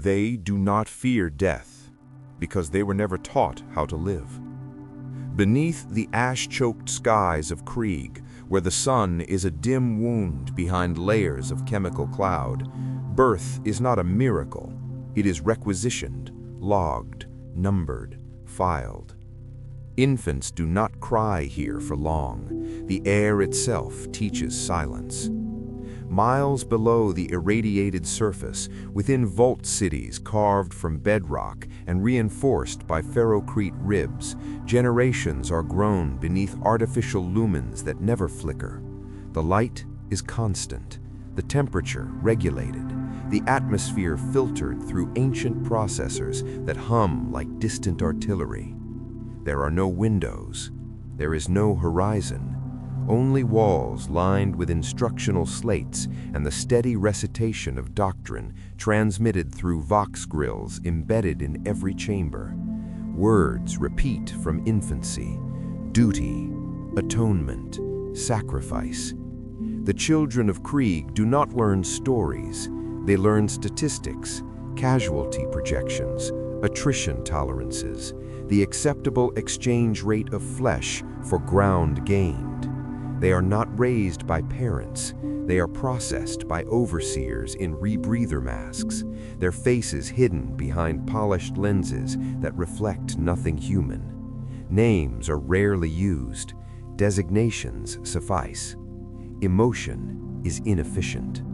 They do not fear death, because they were never taught how to live. Beneath the ash-choked skies of Krieg, where the sun is a dim wound behind layers of chemical cloud, birth is not a miracle. It is requisitioned, logged, numbered, filed. Infants do not cry here for long. The air itself teaches silence. Miles below the irradiated surface, within vault cities carved from bedrock and reinforced by ferrocrete ribs, generations are grown beneath artificial lumens that never flicker. The light is constant, the temperature regulated, the atmosphere filtered through ancient processors that hum like distant artillery. There are no windows. There is no horizon. Only walls lined with instructional slates and the steady recitation of doctrine transmitted through vox grills embedded in every chamber. Words repeat from infancy: duty, atonement, sacrifice. The children of Krieg do not learn stories. They learn statistics, casualty projections, attrition tolerances, the acceptable exchange rate of flesh for ground gained. They are not raised by parents. They are processed by overseers in rebreather masks, their faces hidden behind polished lenses that reflect nothing human. Names are rarely used. Designations suffice. Emotion is inefficient.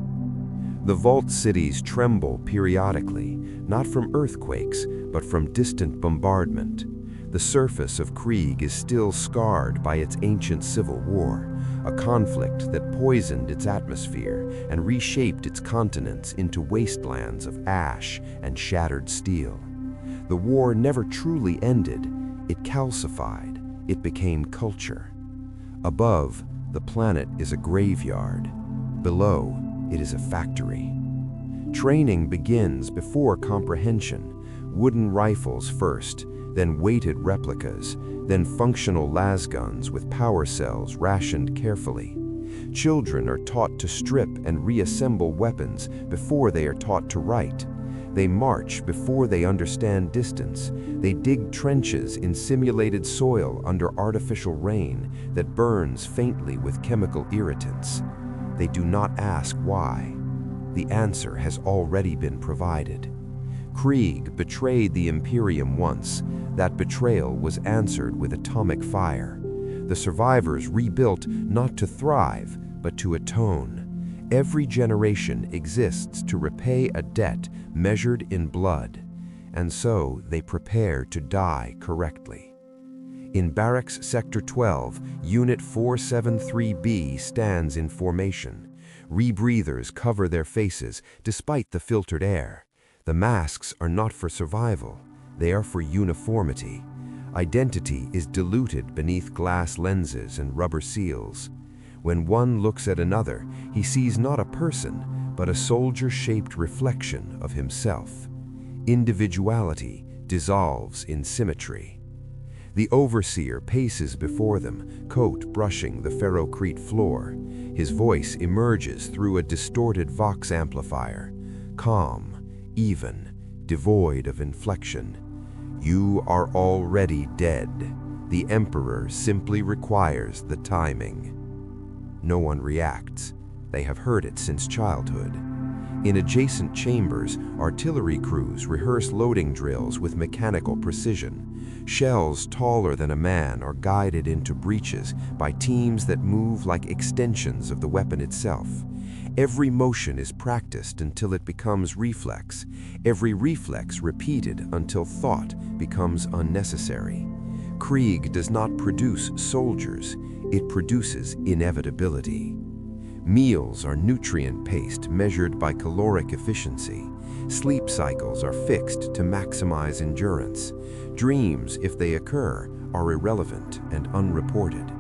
The vault cities tremble periodically, not from earthquakes, but from distant bombardment. The surface of Krieg is still scarred by its ancient civil war, a conflict that poisoned its atmosphere and reshaped its continents into wastelands of ash and shattered steel. The war never truly ended. It calcified. It became culture. Above, the planet is a graveyard. Below, it is a factory. Training begins before comprehension. Wooden rifles first, then weighted replicas, then functional lasguns with power cells rationed carefully. Children are taught to strip and reassemble weapons before they are taught to write. They march before they understand distance. They dig trenches in simulated soil under artificial rain that burns faintly with chemical irritants. They do not ask why. The answer has already been provided. Krieg betrayed the Imperium once. That betrayal was answered with atomic fire. The survivors rebuilt not to thrive, but to atone. Every generation exists to repay a debt measured in blood, and so they prepare to die correctly. In Barracks Sector 12, Unit 473B stands in formation. Rebreathers cover their faces despite the filtered air. The masks are not for survival, they are for uniformity. Identity is diluted beneath glass lenses and rubber seals. When one looks at another, he sees not a person, but a soldier-shaped reflection of himself. Individuality dissolves in symmetry. The overseer paces before them, coat brushing the ferrocrete floor. His voice emerges through a distorted vox amplifier, calm, even, devoid of inflection. You are already dead. The Emperor simply requires the timing. No one reacts. They have heard it since childhood. In adjacent chambers, artillery crews rehearse loading drills with mechanical precision. Shells taller than a man are guided into breaches by teams that move like extensions of the weapon itself. Every motion is practiced until it becomes reflex. Every reflex repeated until thought becomes unnecessary. Krieg does not produce soldiers. It produces inevitability. Meals are nutrient-paced, measured by caloric efficiency. Sleep cycles are fixed to maximize endurance. Dreams, if they occur, are irrelevant and unreported.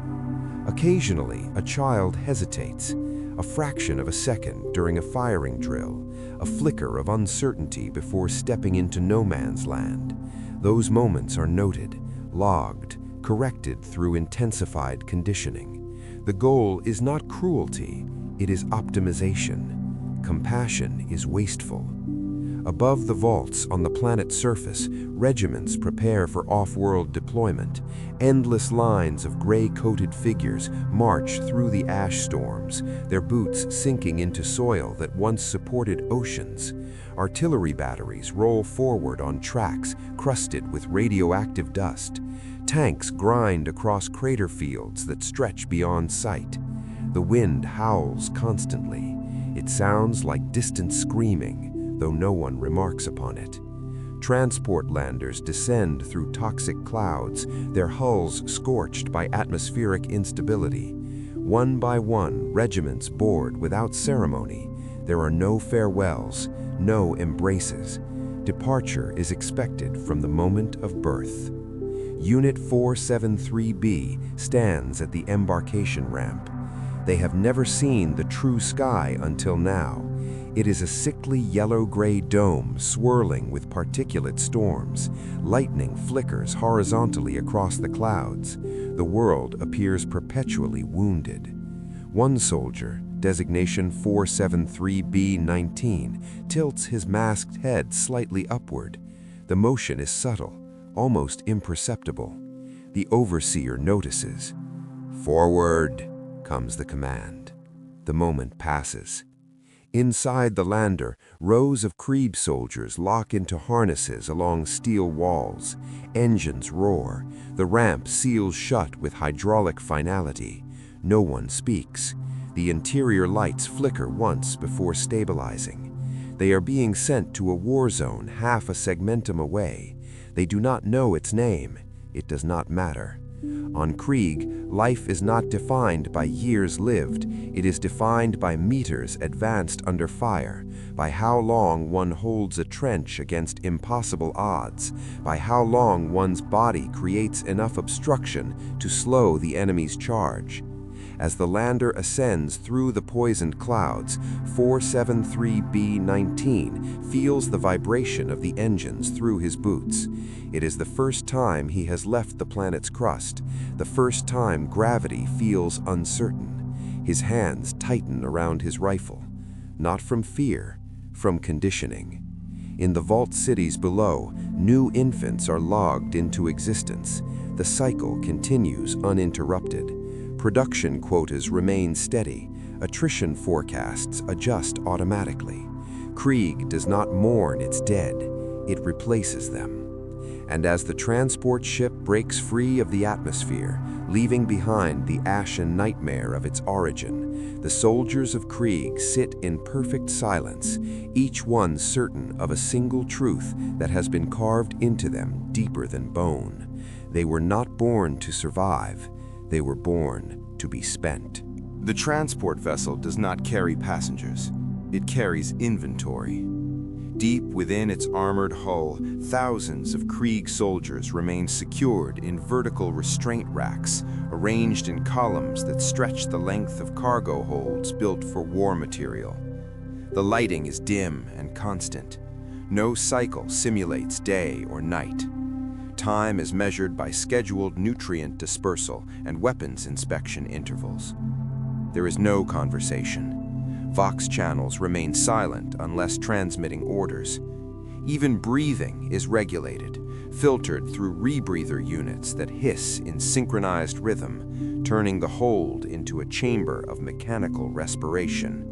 Occasionally, a child hesitates, a fraction of a second during a firing drill, a flicker of uncertainty before stepping into no man's land. Those moments are noted, logged, corrected through intensified conditioning. The goal is not cruelty, it is optimization. Compassion is wasteful. Above the vaults on the planet's surface, regiments prepare for off-world deployment. Endless lines of gray-coated figures march through the ash storms, their boots sinking into soil that once supported oceans. Artillery batteries roll forward on tracks crusted with radioactive dust. Tanks grind across crater fields that stretch beyond sight. The wind howls constantly. It sounds like distant screaming, though no one remarks upon it. Transport landers descend through toxic clouds, their hulls scorched by atmospheric instability. One by one, regiments board without ceremony. There are no farewells, no embraces. Departure is expected from the moment of birth. Unit 473B stands at the embarkation ramp. They have never seen the true sky until now. It is a sickly yellow-gray dome swirling with particulate storms. Lightning flickers horizontally across the clouds. The world appears perpetually wounded. One soldier, designation 473B-19, tilts his masked head slightly upward. The motion is subtle, almost imperceptible. The overseer notices. "Forward," comes the command. The moment passes. Inside the lander, rows of Krieg soldiers lock into harnesses along steel walls. Engines roar. The ramp seals shut with hydraulic finality. No one speaks. The interior lights flicker once before stabilizing. They are being sent to a war zone half a segmentum away. They do not know its name. It does not matter. On Krieg, life is not defined by years lived. It is defined by meters advanced under fire, by how long one holds a trench against impossible odds, by how long one's body creates enough obstruction to slow the enemy's charge. As the lander ascends through the poisoned clouds, 473B-19 feels the vibration of the engines through his boots. It is the first time he has left the planet's crust, the first time gravity feels uncertain. His hands tighten around his rifle, not from fear, from conditioning. In the vault cities below, new infants are logged into existence. The cycle continues uninterrupted. Production quotas remain steady. Attrition forecasts adjust automatically. Krieg does not mourn its dead, it replaces them. And as the transport ship breaks free of the atmosphere, leaving behind the ashen nightmare of its origin, the soldiers of Krieg sit in perfect silence, each one certain of a single truth that has been carved into them deeper than bone. They were not born to survive. They were born to be spent. The transport vessel does not carry passengers. It carries inventory. Deep within its armored hull, thousands of Krieg soldiers remain secured in vertical restraint racks, arranged in columns that stretch the length of cargo holds built for war material. The lighting is dim and constant. No cycle simulates day or night. Time is measured by scheduled nutrient dispersal and weapons inspection intervals. There is no conversation. Vox channels remain silent unless transmitting orders. Even breathing is regulated, filtered through rebreather units that hiss in synchronized rhythm, turning the hold into a chamber of mechanical respiration.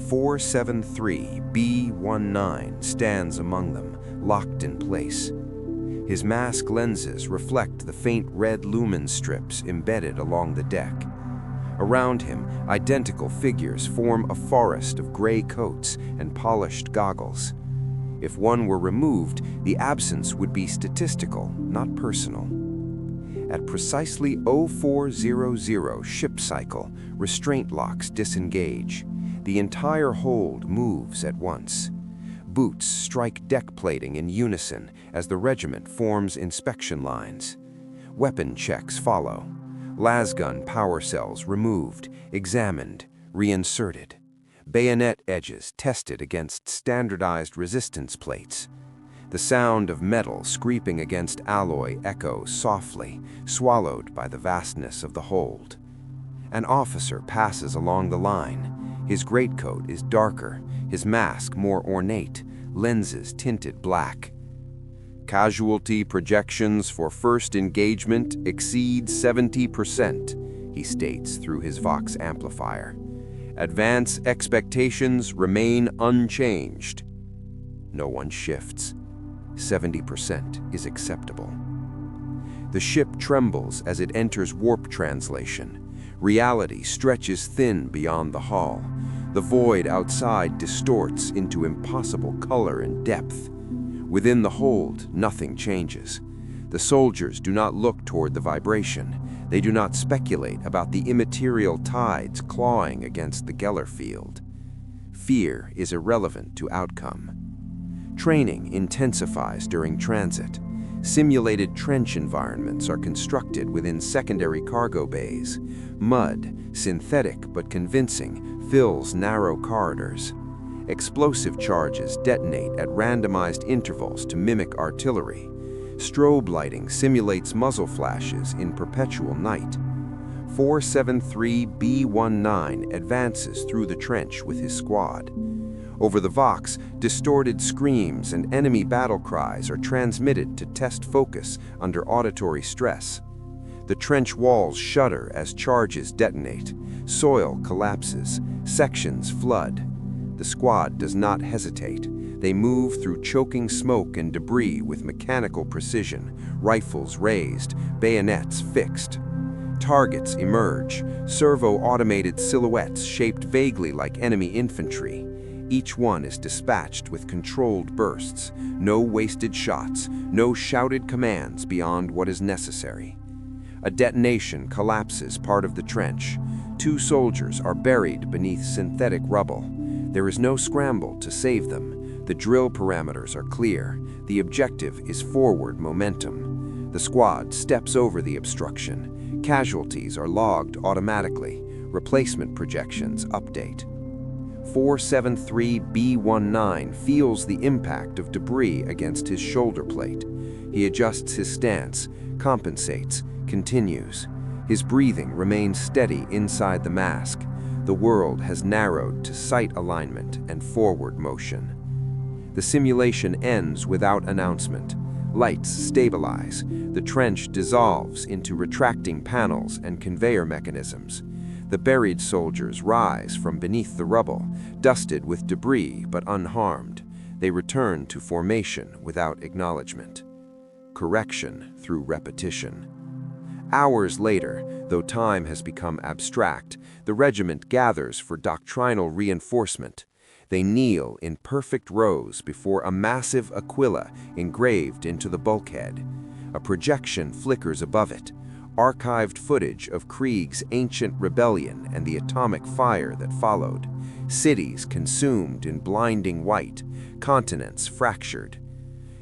473B-19 stands among them, locked in place. His mask lenses reflect the faint red lumen strips embedded along the deck. Around him, identical figures form a forest of gray coats and polished goggles. If one were removed, the absence would be statistical, not personal. At precisely 0400 ship cycle, restraint locks disengage. The entire hold moves at once. Boots strike deck plating in unison as the regiment forms inspection lines. Weapon checks follow. Lasgun power cells removed, examined, reinserted. Bayonet edges tested against standardized resistance plates. The sound of metal scraping against alloy echoes softly, swallowed by the vastness of the hold. An officer passes along the line. His greatcoat is darker, his mask more ornate, lenses tinted black. Casualty projections for first engagement exceed 70%, he states through his Vox amplifier. Advance expectations remain unchanged. No one shifts. 70% is acceptable. The ship trembles as it enters warp translation. Reality stretches thin beyond the hull. The void outside distorts into impossible color and depth. Within the hold, nothing changes. The soldiers do not look toward the vibration. They do not speculate about the immaterial tides clawing against the Geller field. Fear is irrelevant to outcome. Training intensifies during transit. Simulated trench environments are constructed within secondary cargo bays. Mud, synthetic but convincing, fills narrow corridors. Explosive charges detonate at randomized intervals to mimic artillery. Strobe lighting simulates muzzle flashes in perpetual night. 473B19 advances through the trench with his squad. Over the Vox, distorted screams and enemy battle cries are transmitted to test focus under auditory stress. The trench walls shudder as charges detonate. Soil collapses. Sections flood. The squad does not hesitate. They move through choking smoke and debris with mechanical precision, rifles raised, bayonets fixed. Targets emerge, servo-automated silhouettes shaped vaguely like enemy infantry. Each one is dispatched with controlled bursts, no wasted shots, no shouted commands beyond what is necessary. A detonation collapses part of the trench. 2 soldiers are buried beneath synthetic rubble. There is no scramble to save them. The drill parameters are clear. The objective is forward momentum. The squad steps over the obstruction. Casualties are logged automatically. Replacement projections update. 473B19 feels the impact of debris against his shoulder plate. He adjusts his stance, compensates, continues. His breathing remains steady inside the mask. The world has narrowed to sight alignment and forward motion. The simulation ends without announcement. Lights stabilize. The trench dissolves into retracting panels and conveyor mechanisms. The buried soldiers rise from beneath the rubble, dusted with debris but unharmed. They return to formation without acknowledgement. Correction through repetition. Hours later, though time has become abstract, the regiment gathers for doctrinal reinforcement. They kneel in perfect rows before a massive aquila engraved into the bulkhead. A projection flickers above it, archived footage of Krieg's ancient rebellion and the atomic fire that followed. Cities consumed in blinding white, continents fractured.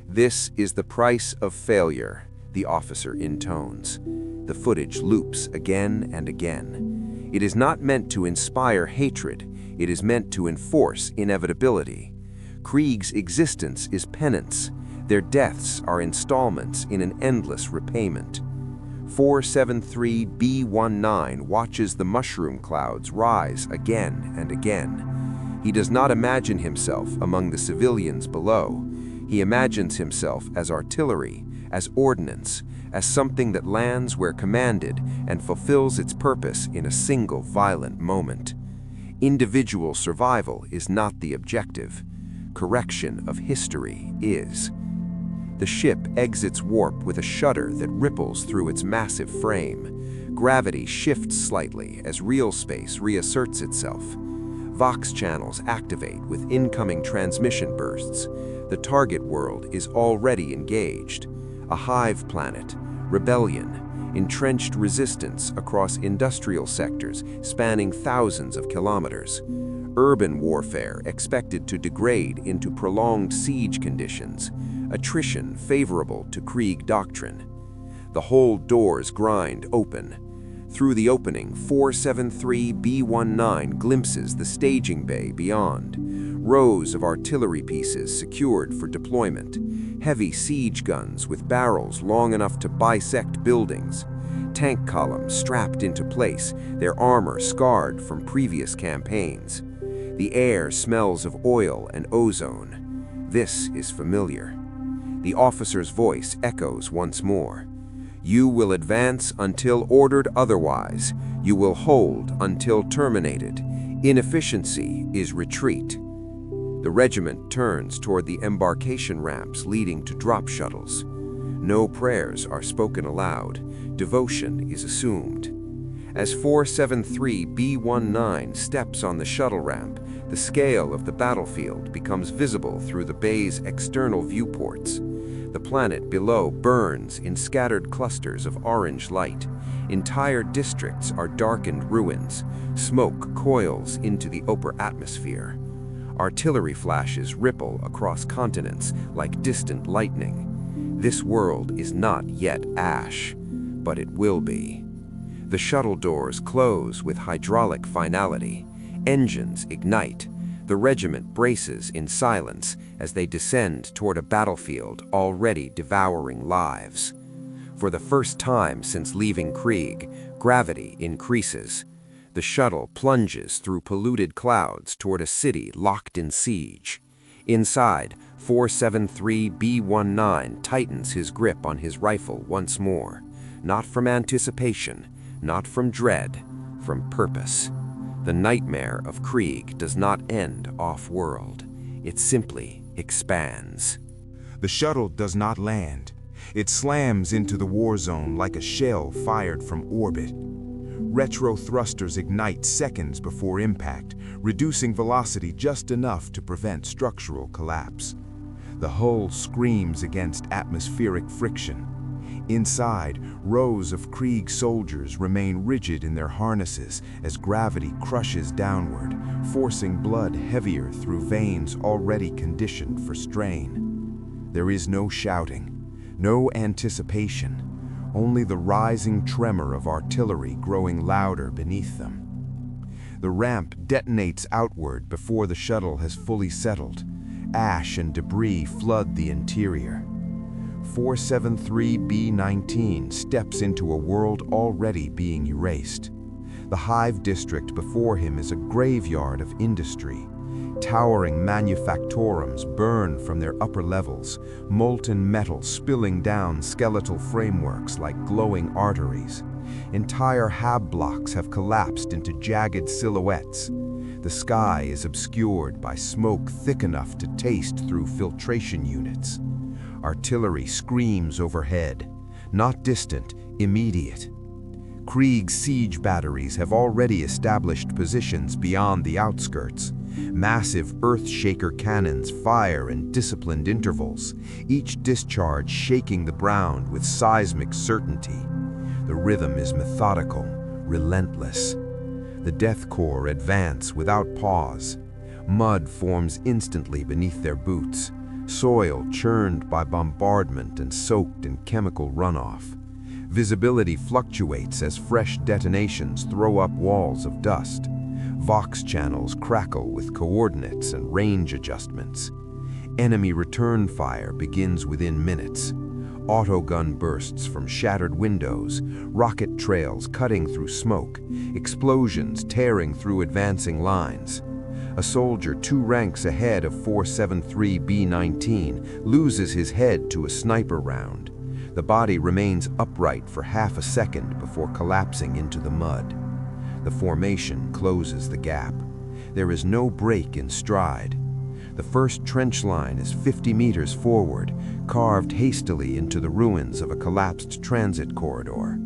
"This is the price of failure," the officer intones. The footage loops again and again. It is not meant to inspire hatred. It is meant to enforce inevitability. Krieg's existence is penance. Their deaths are installments in an endless repayment. 473B19 watches the mushroom clouds rise again and again. He does not imagine himself among the civilians below. He imagines himself as artillery, as ordnance, as something that lands where commanded and fulfills its purpose in a single violent moment. Individual survival is not the objective. Correction of history is. The ship exits warp with a shudder that ripples through its massive frame. Gravity shifts slightly as real space reasserts itself. Vox channels activate with incoming transmission bursts. The target world is already engaged. A hive planet, rebellion, entrenched resistance across industrial sectors spanning thousands of kilometers. Urban warfare expected to degrade into prolonged siege conditions. Attrition favorable to Krieg doctrine. The hold doors grind open. Through the opening, 473B19 glimpses the staging bay beyond. Rows of artillery pieces secured for deployment. Heavy siege guns with barrels long enough to bisect buildings. Tank columns strapped into place, their armor scarred from previous campaigns. The air smells of oil and ozone. This is familiar. The officer's voice echoes once more. You will advance until ordered otherwise. You will hold until terminated. Inefficiency is retreat. The regiment turns toward the embarkation ramps leading to drop shuttles. No prayers are spoken aloud. Devotion is assumed. As 473B19 steps on the shuttle ramp, the scale of the battlefield becomes visible through the bay's external viewports. The planet below burns in scattered clusters of orange light. Entire districts are darkened ruins. Smoke coils into the upper atmosphere. Artillery flashes ripple across continents like distant lightning. This world is not yet ash, but it will be. The shuttle doors close with hydraulic finality. Engines ignite. The regiment braces in silence as they descend toward a battlefield already devouring lives. For the first time since leaving Krieg, gravity increases. The shuttle plunges through polluted clouds toward a city locked in siege. Inside, 473B19 tightens his grip on his rifle once more. Not from anticipation, not from dread, from purpose. The nightmare of Krieg does not end off-world. It simply expands. The shuttle does not land. It slams into the war zone like a shell fired from orbit. Retro thrusters ignite seconds before impact, reducing velocity just enough to prevent structural collapse. The hull screams against atmospheric friction. Inside, rows of Krieg soldiers remain rigid in their harnesses as gravity crushes downward, forcing blood heavier through veins already conditioned for strain. There is no shouting, no anticipation, only the rising tremor of artillery growing louder beneath them. The ramp detonates outward before the shuttle has fully settled. Ash and debris flood the interior. 473B19 steps into a world already being erased. The hive district before him is a graveyard of industry. Towering manufactorums burn from their upper levels, molten metal spilling down skeletal frameworks like glowing arteries. Entire hab blocks have collapsed into jagged silhouettes. The sky is obscured by smoke thick enough to taste through filtration units. Artillery screams overhead, not distant, immediate. Krieg's siege batteries have already established positions beyond the outskirts. Massive earth-shaker cannons fire in disciplined intervals, each discharge shaking the ground with seismic certainty. The rhythm is methodical, relentless. The Death Corps advance without pause. Mud forms instantly beneath their boots, soil churned by bombardment and soaked in chemical runoff. Visibility fluctuates as fresh detonations throw up walls of dust. Vox channels crackle with coordinates and range adjustments. Enemy return fire begins within minutes. Autogun bursts from shattered windows, rocket trails cutting through smoke, explosions tearing through advancing lines. A soldier 2 ranks ahead of 473B19 loses his head to a sniper round. The body remains upright for half a second before collapsing into the mud. The formation closes the gap. There is no break in stride. The first trench line is 50 meters forward, carved hastily into the ruins of a collapsed transit corridor.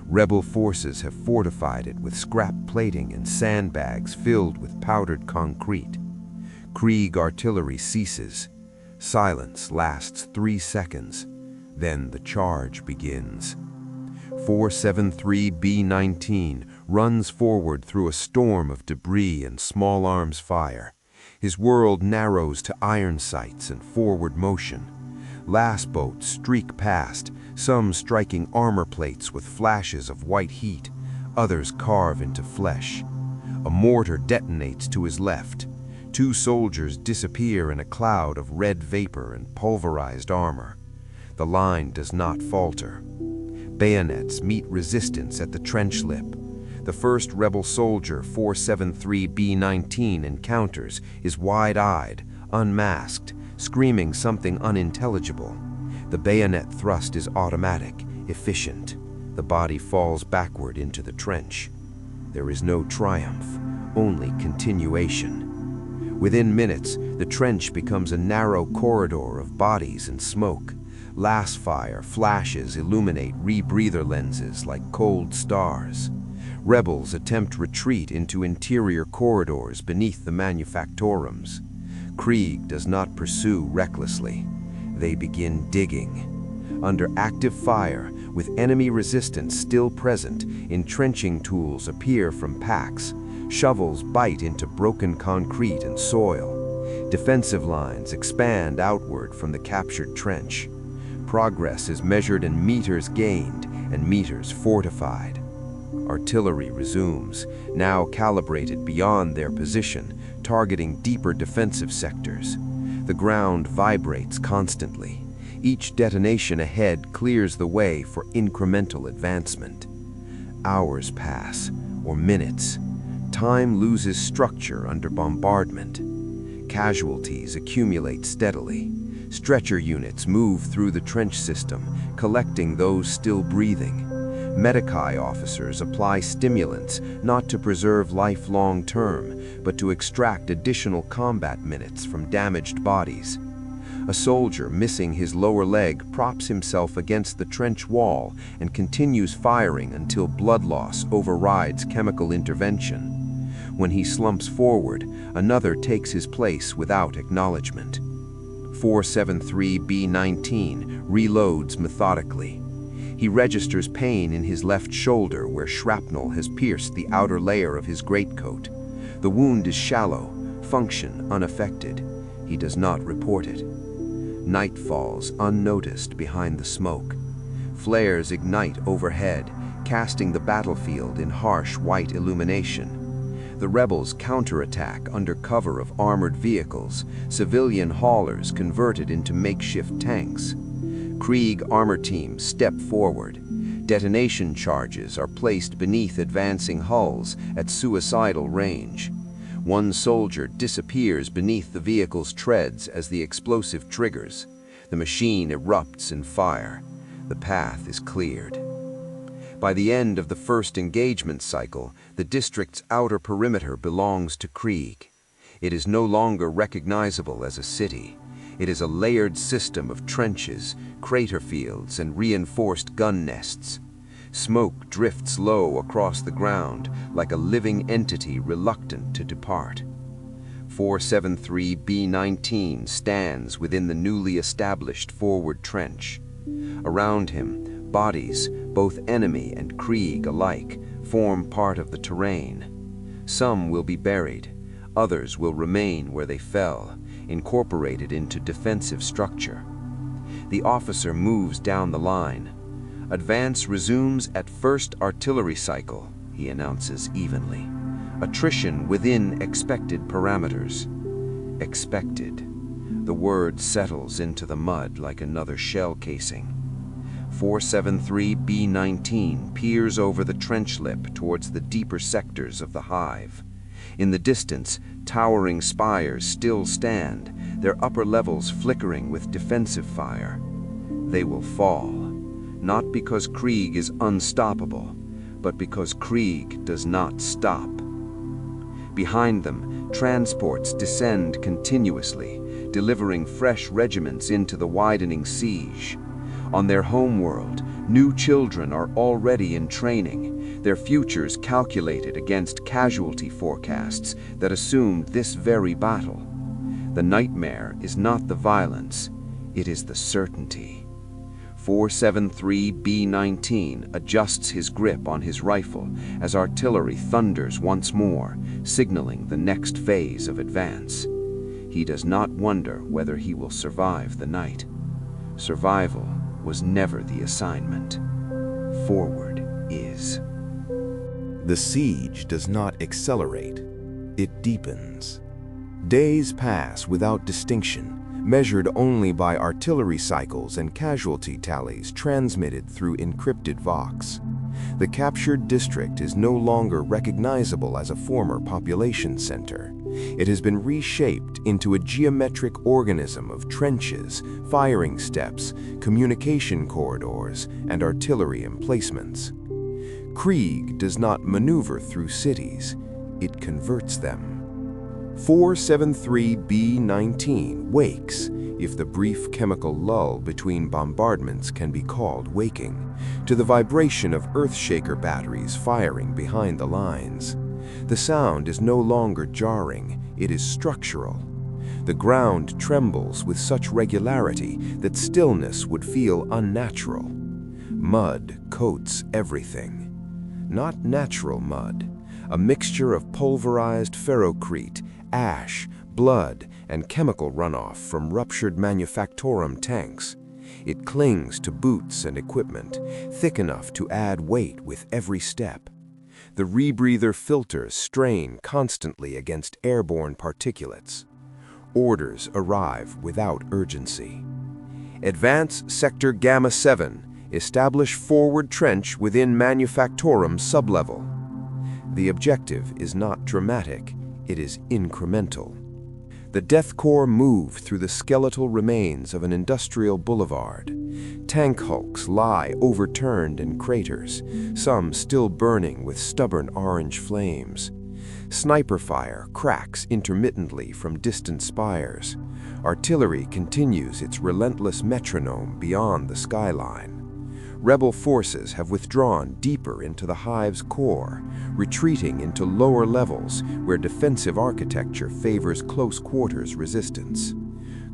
Rebel forces have fortified it with scrap plating and sandbags filled with powdered concrete. Krieg artillery ceases. Silence lasts 3 seconds. Then the charge begins. 473B19 runs forward through a storm of debris and small arms fire. His world narrows to iron sights and forward motion. Last boats streak past, some striking armor plates with flashes of white heat, others carve into flesh. A mortar detonates to his left. 2 soldiers disappear in a cloud of red vapor and pulverized armor. The line does not falter. Bayonets meet resistance at the trench lip. The first rebel soldier 473B19 encounters is wide-eyed, unmasked, screaming something unintelligible. The bayonet thrust is automatic, efficient. The body falls backward into the trench. There is no triumph, only continuation. Within minutes, the trench becomes a narrow corridor of bodies and smoke. Las fire flashes illuminate rebreather lenses like cold stars. Rebels attempt retreat into interior corridors beneath the manufactorums. Krieg does not pursue recklessly. They begin digging. Under active fire, with enemy resistance still present, entrenching tools appear from packs. Shovels bite into broken concrete and soil. Defensive lines expand outward from the captured trench. Progress is measured in meters gained and meters fortified. Artillery resumes, now calibrated beyond their position, targeting deeper defensive sectors. The ground vibrates constantly. Each detonation ahead clears the way for incremental advancement. Hours pass, or minutes. Time loses structure under bombardment. Casualties accumulate steadily. Stretcher units move through the trench system, collecting those still breathing. Medici officers apply stimulants not to preserve life long-term, but to extract additional combat minutes from damaged bodies. A soldier missing his lower leg props himself against the trench wall and continues firing until blood loss overrides chemical intervention. When he slumps forward, another takes his place without acknowledgement. 473B-19 reloads methodically. He registers pain in his left shoulder where shrapnel has pierced the outer layer of his greatcoat. The wound is shallow, function unaffected. He does not report it. Night falls unnoticed behind the smoke. Flares ignite overhead, casting the battlefield in harsh white illumination. The rebels counterattack under cover of armored vehicles, civilian haulers converted into makeshift tanks. Krieg armor teams step forward. Detonation charges are placed beneath advancing hulls at suicidal range. One soldier disappears beneath the vehicle's treads as the explosive triggers. The machine erupts in fire. The path is cleared. By the end of the first engagement cycle, the district's outer perimeter belongs to Krieg. It is no longer recognizable as a city. It is a layered system of trenches, crater fields, and reinforced gun nests. Smoke drifts low across the ground like a living entity reluctant to depart. 473B-19 stands within the newly established forward trench. Around him, bodies, both enemy and Krieg alike, form part of the terrain. Some will be buried, others will remain where they fell, incorporated into defensive structure. The officer moves down the line. Advance resumes at first artillery cycle, he announces evenly. Attrition within expected parameters. Expected. The word settles into the mud like another shell casing. 473B-19 peers over the trench lip towards the deeper sectors of the hive. In the distance, towering spires still stand, their upper levels flickering with defensive fire. They will fall, not because Krieg is unstoppable, but because Krieg does not stop. Behind them, transports descend continuously, delivering fresh regiments into the widening siege. On their homeworld, new children are already in training, their futures calculated against casualty forecasts that assumed this very battle. The nightmare is not the violence, it is the certainty. 473B-19 adjusts his grip on his rifle as artillery thunders once more, signaling the next phase of advance. He does not wonder whether he will survive the night. Survival was never the assignment. Forward is. The siege does not accelerate, it deepens. Days pass without distinction, measured only by artillery cycles and casualty tallies transmitted through encrypted vox. The captured district is no longer recognizable as a former population center. It has been reshaped into a geometric organism of trenches, firing steps, communication corridors, and artillery emplacements. Krieg does not maneuver through cities, it converts them. 473B-19 wakes, if the brief chemical lull between bombardments can be called waking, to the vibration of earthshaker batteries firing behind the lines. The sound is no longer jarring, it is structural. The ground trembles with such regularity that stillness would feel unnatural. Mud coats everything. Not natural mud, a mixture of pulverized ferrocrete, ash, blood, and chemical runoff from ruptured manufactorum tanks. It clings to boots and equipment, thick enough to add weight with every step. The rebreather filters strain constantly against airborne particulates. Orders arrive without urgency. Advance Sector Gamma 7. Establish forward trench within manufactorum sublevel. The objective is not dramatic, it is incremental. The Death Corps move through the skeletal remains of an industrial boulevard. Tank hulks lie overturned in craters, some still burning with stubborn orange flames. Sniper fire cracks intermittently from distant spires. Artillery continues its relentless metronome beyond the skyline. Rebel forces have withdrawn deeper into the hive's core, retreating into lower levels where defensive architecture favors close quarters resistance.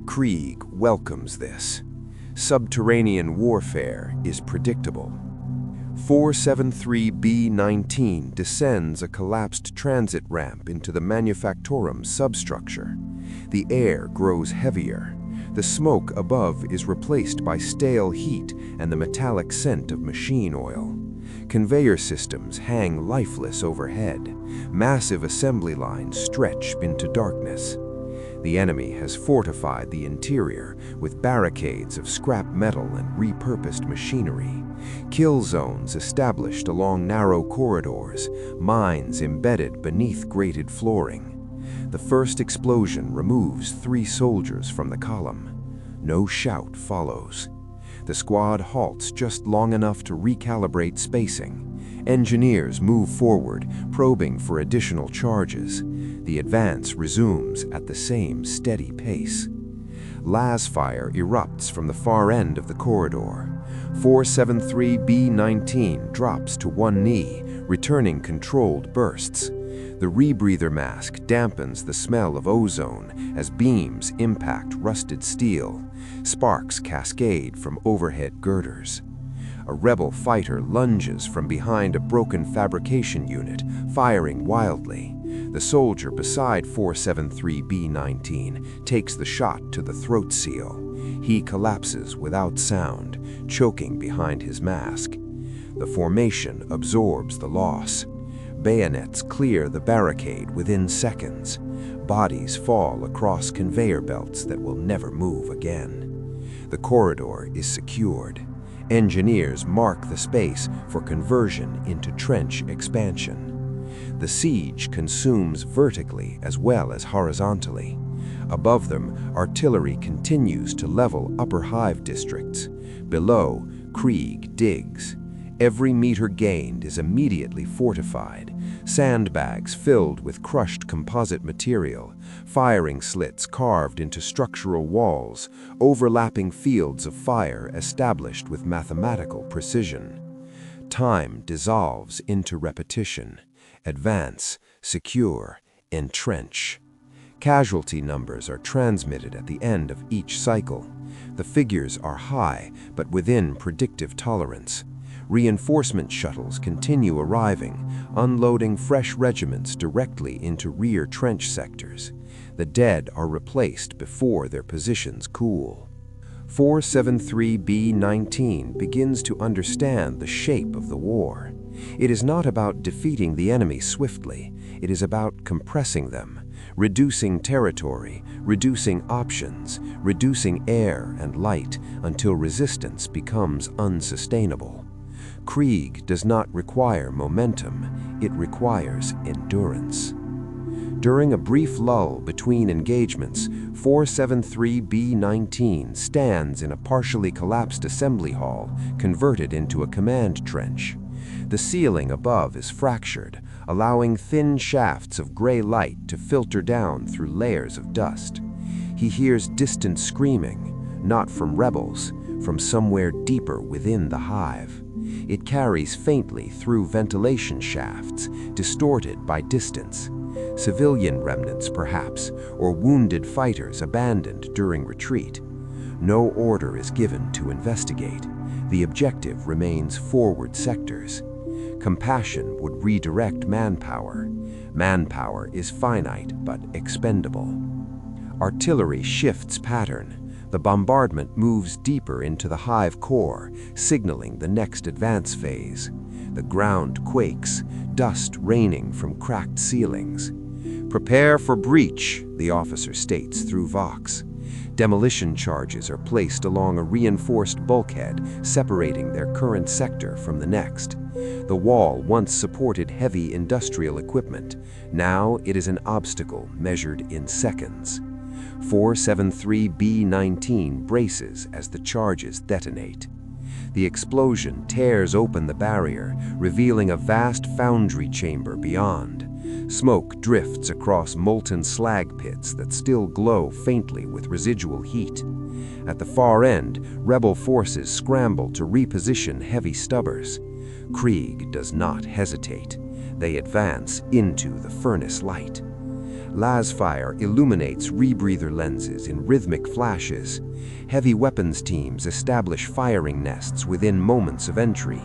Krieg welcomes this. Subterranean warfare is predictable. 473B-19 descends a collapsed transit ramp into the manufactorum substructure. The air grows heavier. The smoke above is replaced by stale heat and the metallic scent of machine oil. Conveyor systems hang lifeless overhead. Massive assembly lines stretch into darkness. The enemy has fortified the interior with barricades of scrap metal and repurposed machinery. Kill zones established along narrow corridors, mines embedded beneath grated flooring. The first explosion removes 3 soldiers from the column. No shout follows. The squad halts just long enough to recalibrate spacing. Engineers move forward, probing for additional charges. The advance resumes at the same steady pace. Las fire erupts from the far end of the corridor. 473B-19 drops to one knee, returning controlled bursts. The rebreather mask dampens the smell of ozone as beams impact rusted steel. Sparks cascade from overhead girders. A rebel fighter lunges from behind a broken fabrication unit, firing wildly. The soldier beside 473B-19 takes the shot to the throat seal. He collapses without sound, choking behind his mask. The formation absorbs the loss. Bayonets clear the barricade within seconds. Bodies fall across conveyor belts that will never move again. The corridor is secured. Engineers mark the space for conversion into trench expansion. The siege consumes vertically as well as horizontally. Above them, artillery continues to level upper hive districts. Below, Krieg digs. Every meter gained is immediately fortified. Sandbags filled with crushed composite material, firing slits carved into structural walls, overlapping fields of fire established with mathematical precision. Time dissolves into repetition. Advance, secure, entrench. Casualty numbers are transmitted at the end of each cycle. The figures are high, but within predictive tolerance. Reinforcement shuttles continue arriving, unloading fresh regiments directly into rear trench sectors. The dead are replaced before their positions cool. 473B-19 begins to understand the shape of the war. It is not about defeating the enemy swiftly, it is about compressing them, reducing territory, reducing options, reducing air and light until resistance becomes unsustainable. Krieg does not require momentum, it requires endurance. During a brief lull between engagements, 473B-19 stands in a partially collapsed assembly hall, converted into a command trench. The ceiling above is fractured, allowing thin shafts of gray light to filter down through layers of dust. He hears distant screaming, not from rebels, from somewhere deeper within the hive. It carries faintly through ventilation shafts, distorted by distance. Civilian remnants, perhaps, or wounded fighters abandoned during retreat. No order is given to investigate. The objective remains forward sectors. Compassion would redirect manpower. Manpower is finite but expendable. Artillery shifts pattern. The bombardment moves deeper into the hive core, signaling the next advance phase. The ground quakes, dust raining from cracked ceilings. "Prepare for breach," the officer states through Vox. Demolition charges are placed along a reinforced bulkhead, separating their current sector from the next. The wall once supported heavy industrial equipment. Now it is an obstacle measured in seconds. 473B-19 braces as the charges detonate. The explosion tears open the barrier, revealing a vast foundry chamber beyond. Smoke drifts across molten slag pits that still glow faintly with residual heat. At the far end, rebel forces scramble to reposition heavy stubbers. Krieg does not hesitate. They advance into the furnace light. Lasfire illuminates rebreather lenses in rhythmic flashes. Heavy weapons teams establish firing nests within moments of entry.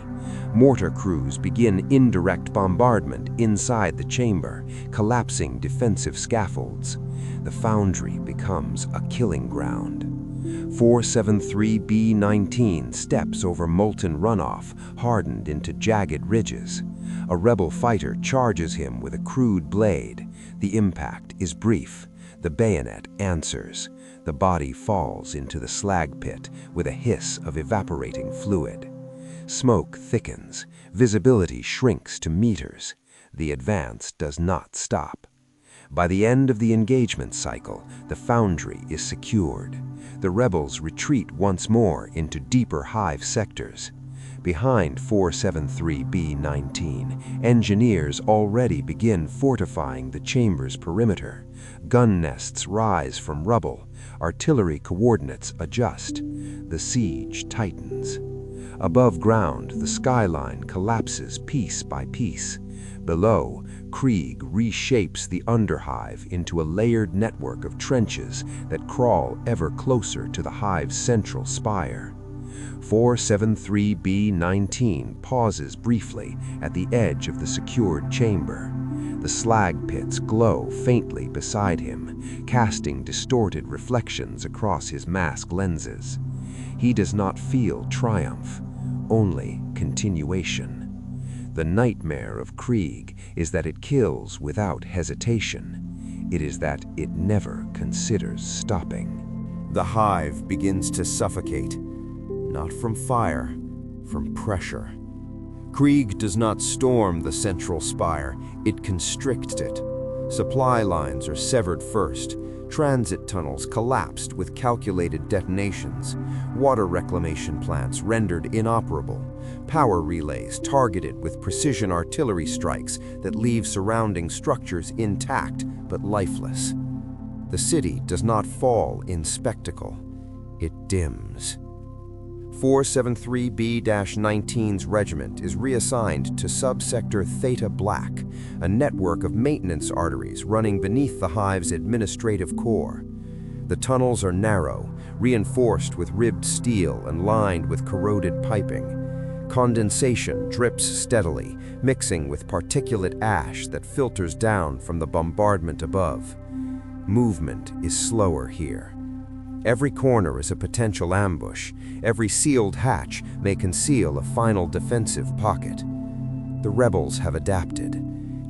Mortar crews begin indirect bombardment inside the chamber, collapsing defensive scaffolds. The foundry becomes a killing ground. 473B-19 steps over molten runoff, hardened into jagged ridges. A rebel fighter charges him with a crude blade. The impact is brief. The bayonet answers. The body falls into the slag pit with a hiss of evaporating fluid. Smoke thickens. Visibility shrinks to meters. The advance does not stop. By the end of the engagement cycle, the foundry is secured. The rebels retreat once more into deeper hive sectors. Behind 473B-19, engineers already begin fortifying the chamber's perimeter. Gun nests rise from rubble. Artillery coordinates adjust. The siege tightens. Above ground, the skyline collapses piece by piece. Below, Krieg reshapes the underhive into a layered network of trenches that crawl ever closer to the hive's central spire. 473B-19 pauses briefly at the edge of the secured chamber. The slag pits glow faintly beside him, casting distorted reflections across his mask lenses. He does not feel triumph, only continuation. The nightmare of Krieg is that it kills without hesitation. It is that it never considers stopping. The hive begins to suffocate, not from fire, from pressure. Krieg does not storm the central spire, it constricts it. Supply lines are severed first. Transit tunnels collapsed with calculated detonations. Water reclamation plants rendered inoperable. Power relays targeted with precision artillery strikes that leave surrounding structures intact but lifeless. The city does not fall in spectacle. It dims. 473B-19's regiment is reassigned to subsector Theta Black, a network of maintenance arteries running beneath the hive's administrative core. The tunnels are narrow, reinforced with ribbed steel and lined with corroded piping. Condensation drips steadily, mixing with particulate ash that filters down from the bombardment above. Movement is slower here. Every corner is a potential ambush. Every sealed hatch may conceal a final defensive pocket. The rebels have adapted.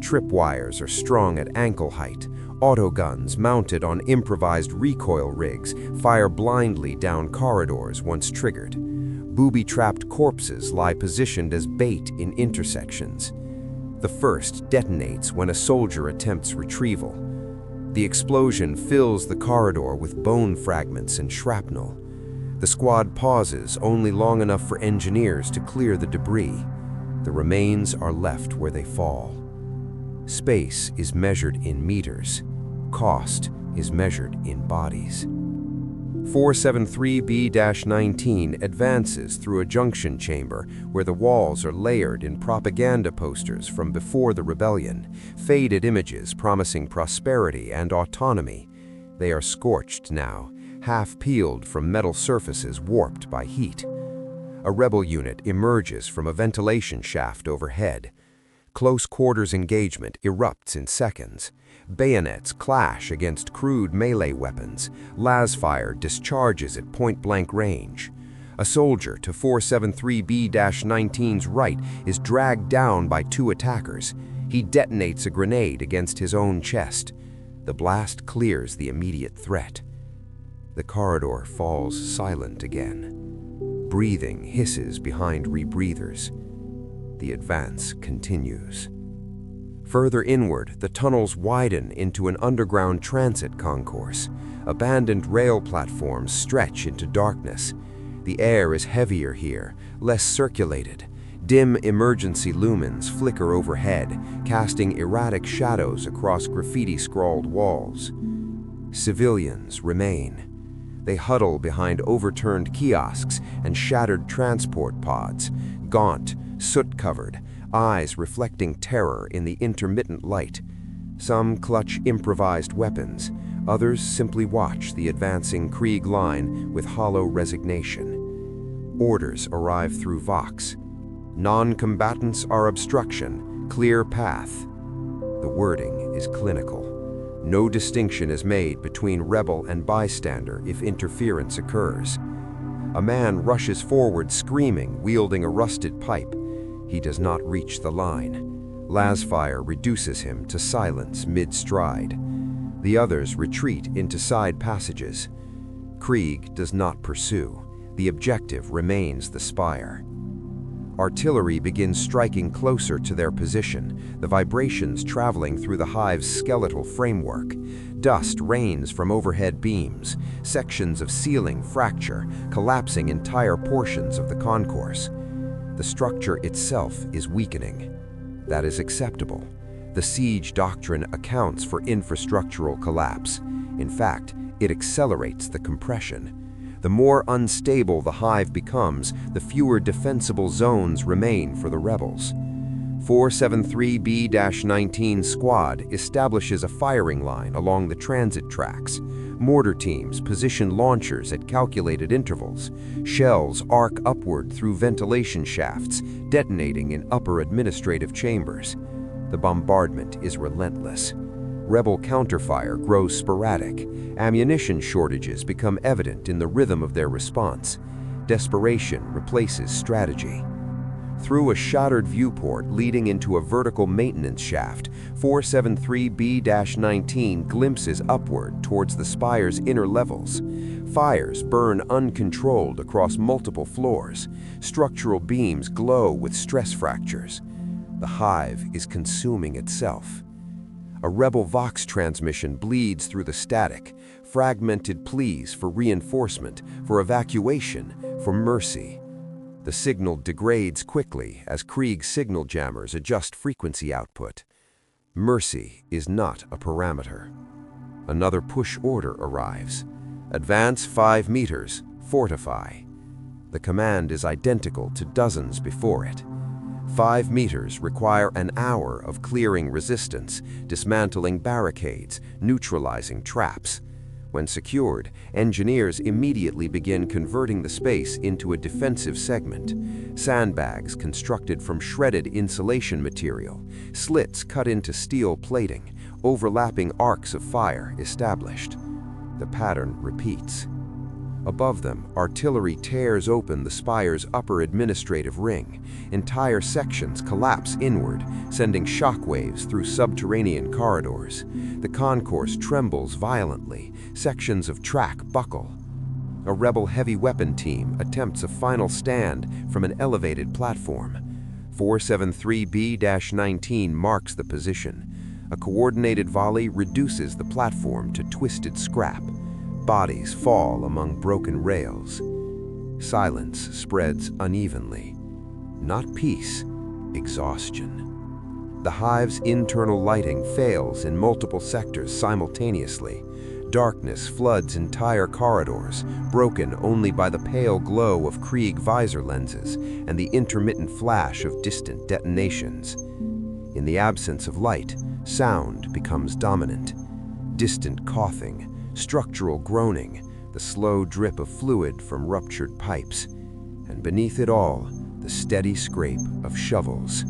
Tripwires are strung at ankle height, Autoguns mounted on improvised recoil rigs fire blindly down corridors once triggered. Booby-trapped corpses lie positioned as bait in intersections. The first detonates when a soldier attempts retrieval. The explosion fills the corridor with bone fragments and shrapnel. The squad pauses only long enough for engineers to clear the debris. The remains are left where they fall. Space is measured in meters. Cost is measured in bodies. 473B-19 advances through a junction chamber where the walls are layered in propaganda posters from before the rebellion, faded images promising prosperity and autonomy. They are scorched now, half peeled from metal surfaces warped by heat. A rebel unit emerges from a ventilation shaft overhead. Close quarters engagement erupts in seconds. Bayonets clash against crude melee weapons. Lasfire discharges at point-blank range. A soldier to 473B-19's right is dragged down by two attackers. He detonates a grenade against his own chest. The blast clears the immediate threat. The corridor falls silent again. Breathing hisses behind rebreathers. The advance continues. Further inward, the tunnels widen into an underground transit concourse. Abandoned rail platforms stretch into darkness. The air is heavier here, less circulated. Dim emergency lumens flicker overhead, casting erratic shadows across graffiti-scrawled walls. Civilians remain. They huddle behind overturned kiosks and shattered transport pods, gaunt, soot-covered, eyes reflecting terror in the intermittent light. Some clutch improvised weapons, others simply watch the advancing Krieg line with hollow resignation. Orders arrive through Vox. Non-combatants are obstruction, clear path. The wording is clinical. No distinction is made between rebel and bystander if interference occurs. A man rushes forward screaming, wielding a rusted pipe. He does not reach the line. Lasfire reduces him to silence mid-stride. The others retreat into side passages. Krieg does not pursue. The objective remains the spire. Artillery begins striking closer to their position, the vibrations traveling through the hive's skeletal framework. Dust rains from overhead beams. Sections of ceiling fracture, collapsing entire portions of the concourse. The structure itself is weakening. That is acceptable. The siege doctrine accounts for infrastructural collapse. In fact, it accelerates the compression. The more unstable the hive becomes, the fewer defensible zones remain for the rebels. 473B-19 squad establishes a firing line along the transit tracks. Mortar teams position launchers at calculated intervals. Shells arc upward through ventilation shafts, detonating in upper administrative chambers. The bombardment is relentless. Rebel counterfire grows sporadic. Ammunition shortages become evident in the rhythm of their response. Desperation replaces strategy. Through a shattered viewport leading into a vertical maintenance shaft, 473B-19 glimpses upward towards the spire's inner levels. Fires burn uncontrolled across multiple floors. Structural beams glow with stress fractures. The hive is consuming itself. A rebel Vox transmission bleeds through the static, fragmented pleas for reinforcement, for evacuation, for mercy. The signal degrades quickly as Krieg signal jammers adjust frequency output. Mercy is not a parameter. Another push order arrives. Advance 5 meters, fortify. The command is identical to dozens before it. 5 meters require an hour of clearing resistance, dismantling barricades, neutralizing traps. When secured, engineers immediately begin converting the space into a defensive segment. Sandbags constructed from shredded insulation material, slits cut into steel plating, overlapping arcs of fire established. The pattern repeats. Above them, artillery tears open the spire's upper administrative ring. Entire sections collapse inward, sending shockwaves through subterranean corridors. The concourse trembles violently, sections of track buckle. A rebel heavy weapon team attempts a final stand from an elevated platform. 473B-19 marks the position. A coordinated volley reduces the platform to twisted scrap. Bodies fall among broken rails. Silence spreads unevenly. Not peace, exhaustion. The hive's internal lighting fails in multiple sectors simultaneously. Darkness floods entire corridors, broken only by the pale glow of Krieg visor lenses and the intermittent flash of distant detonations. In the absence of light, sound becomes dominant. Distant coughing, structural groaning, the slow drip of fluid from ruptured pipes, and beneath it all, the steady scrape of shovels.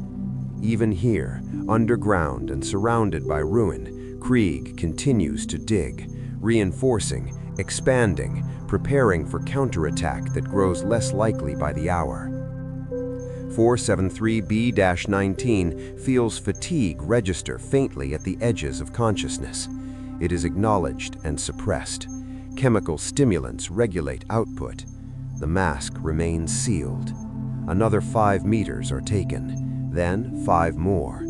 Even here, underground and surrounded by ruin, Krieg continues to dig, reinforcing, expanding, preparing for counterattack that grows less likely by the hour. 473B-19 feels fatigue register faintly at the edges of consciousness. It is acknowledged and suppressed. Chemical stimulants regulate output. The mask remains sealed. Another 5 meters are taken, then 5 more.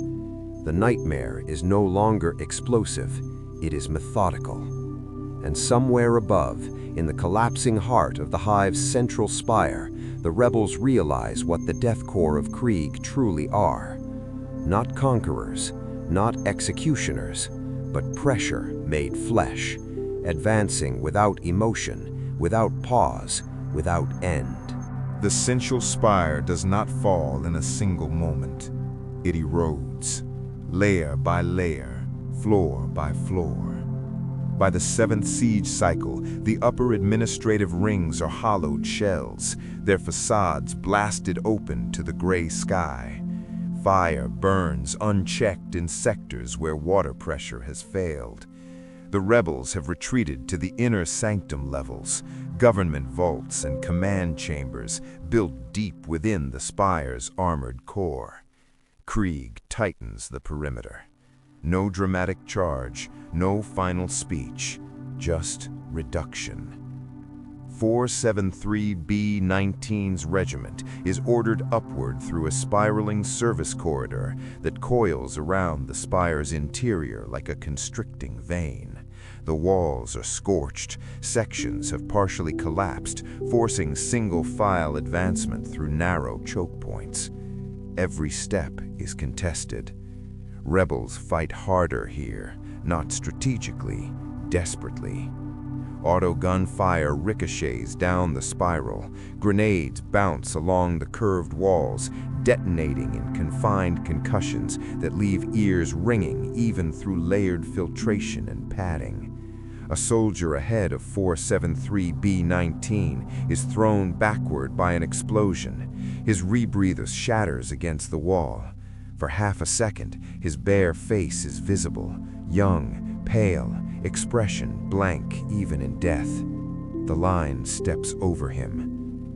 The nightmare is no longer explosive, it is methodical. And somewhere above, in the collapsing heart of the hive's central spire, the rebels realize what the Death Korps of Krieg truly are. Not conquerors, not executioners, but pressure made flesh, advancing without emotion, without pause, without end. The central spire does not fall in a single moment. It erodes, layer by layer, floor by floor. By the 7th siege cycle, the upper administrative rings are hollowed shells, their facades blasted open to the gray sky. Fire burns unchecked in sectors where water pressure has failed. The rebels have retreated to the inner sanctum levels, government vaults and command chambers built deep within the spire's armored core. Krieg tightens the perimeter. No dramatic charge, no final speech, just reduction. 473B-19's regiment is ordered upward through a spiraling service corridor that coils around the spire's interior like a constricting vein. The walls are scorched, sections have partially collapsed, forcing single-file advancement through narrow choke points. Every step is contested. Rebels fight harder here, not strategically, desperately. Auto gunfire ricochets down the spiral. Grenades bounce along the curved walls, detonating in confined concussions that leave ears ringing even through layered filtration and padding. A soldier ahead of 473B-19 is thrown backward by an explosion. His rebreather shatters against the wall. For half a second, his bare face is visible, young, pale, expression blank even in death. The line steps over him.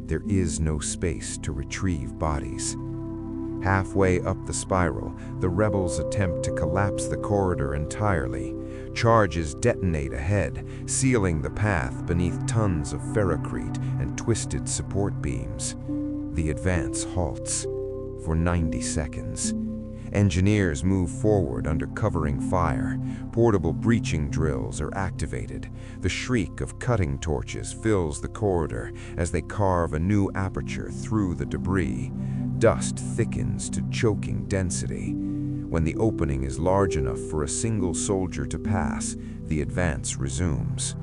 There is no space to retrieve bodies. Halfway up the spiral, the rebels attempt to collapse the corridor entirely. Charges detonate ahead, sealing the path beneath tons of ferrocrete and twisted support beams. The advance halts for 90 seconds. Engineers move forward under covering fire. Portable breaching drills are activated. The shriek of cutting torches fills the corridor as they carve a new aperture through the debris. Dust thickens to choking density. When the opening is large enough for a single soldier to pass, the advance resumes.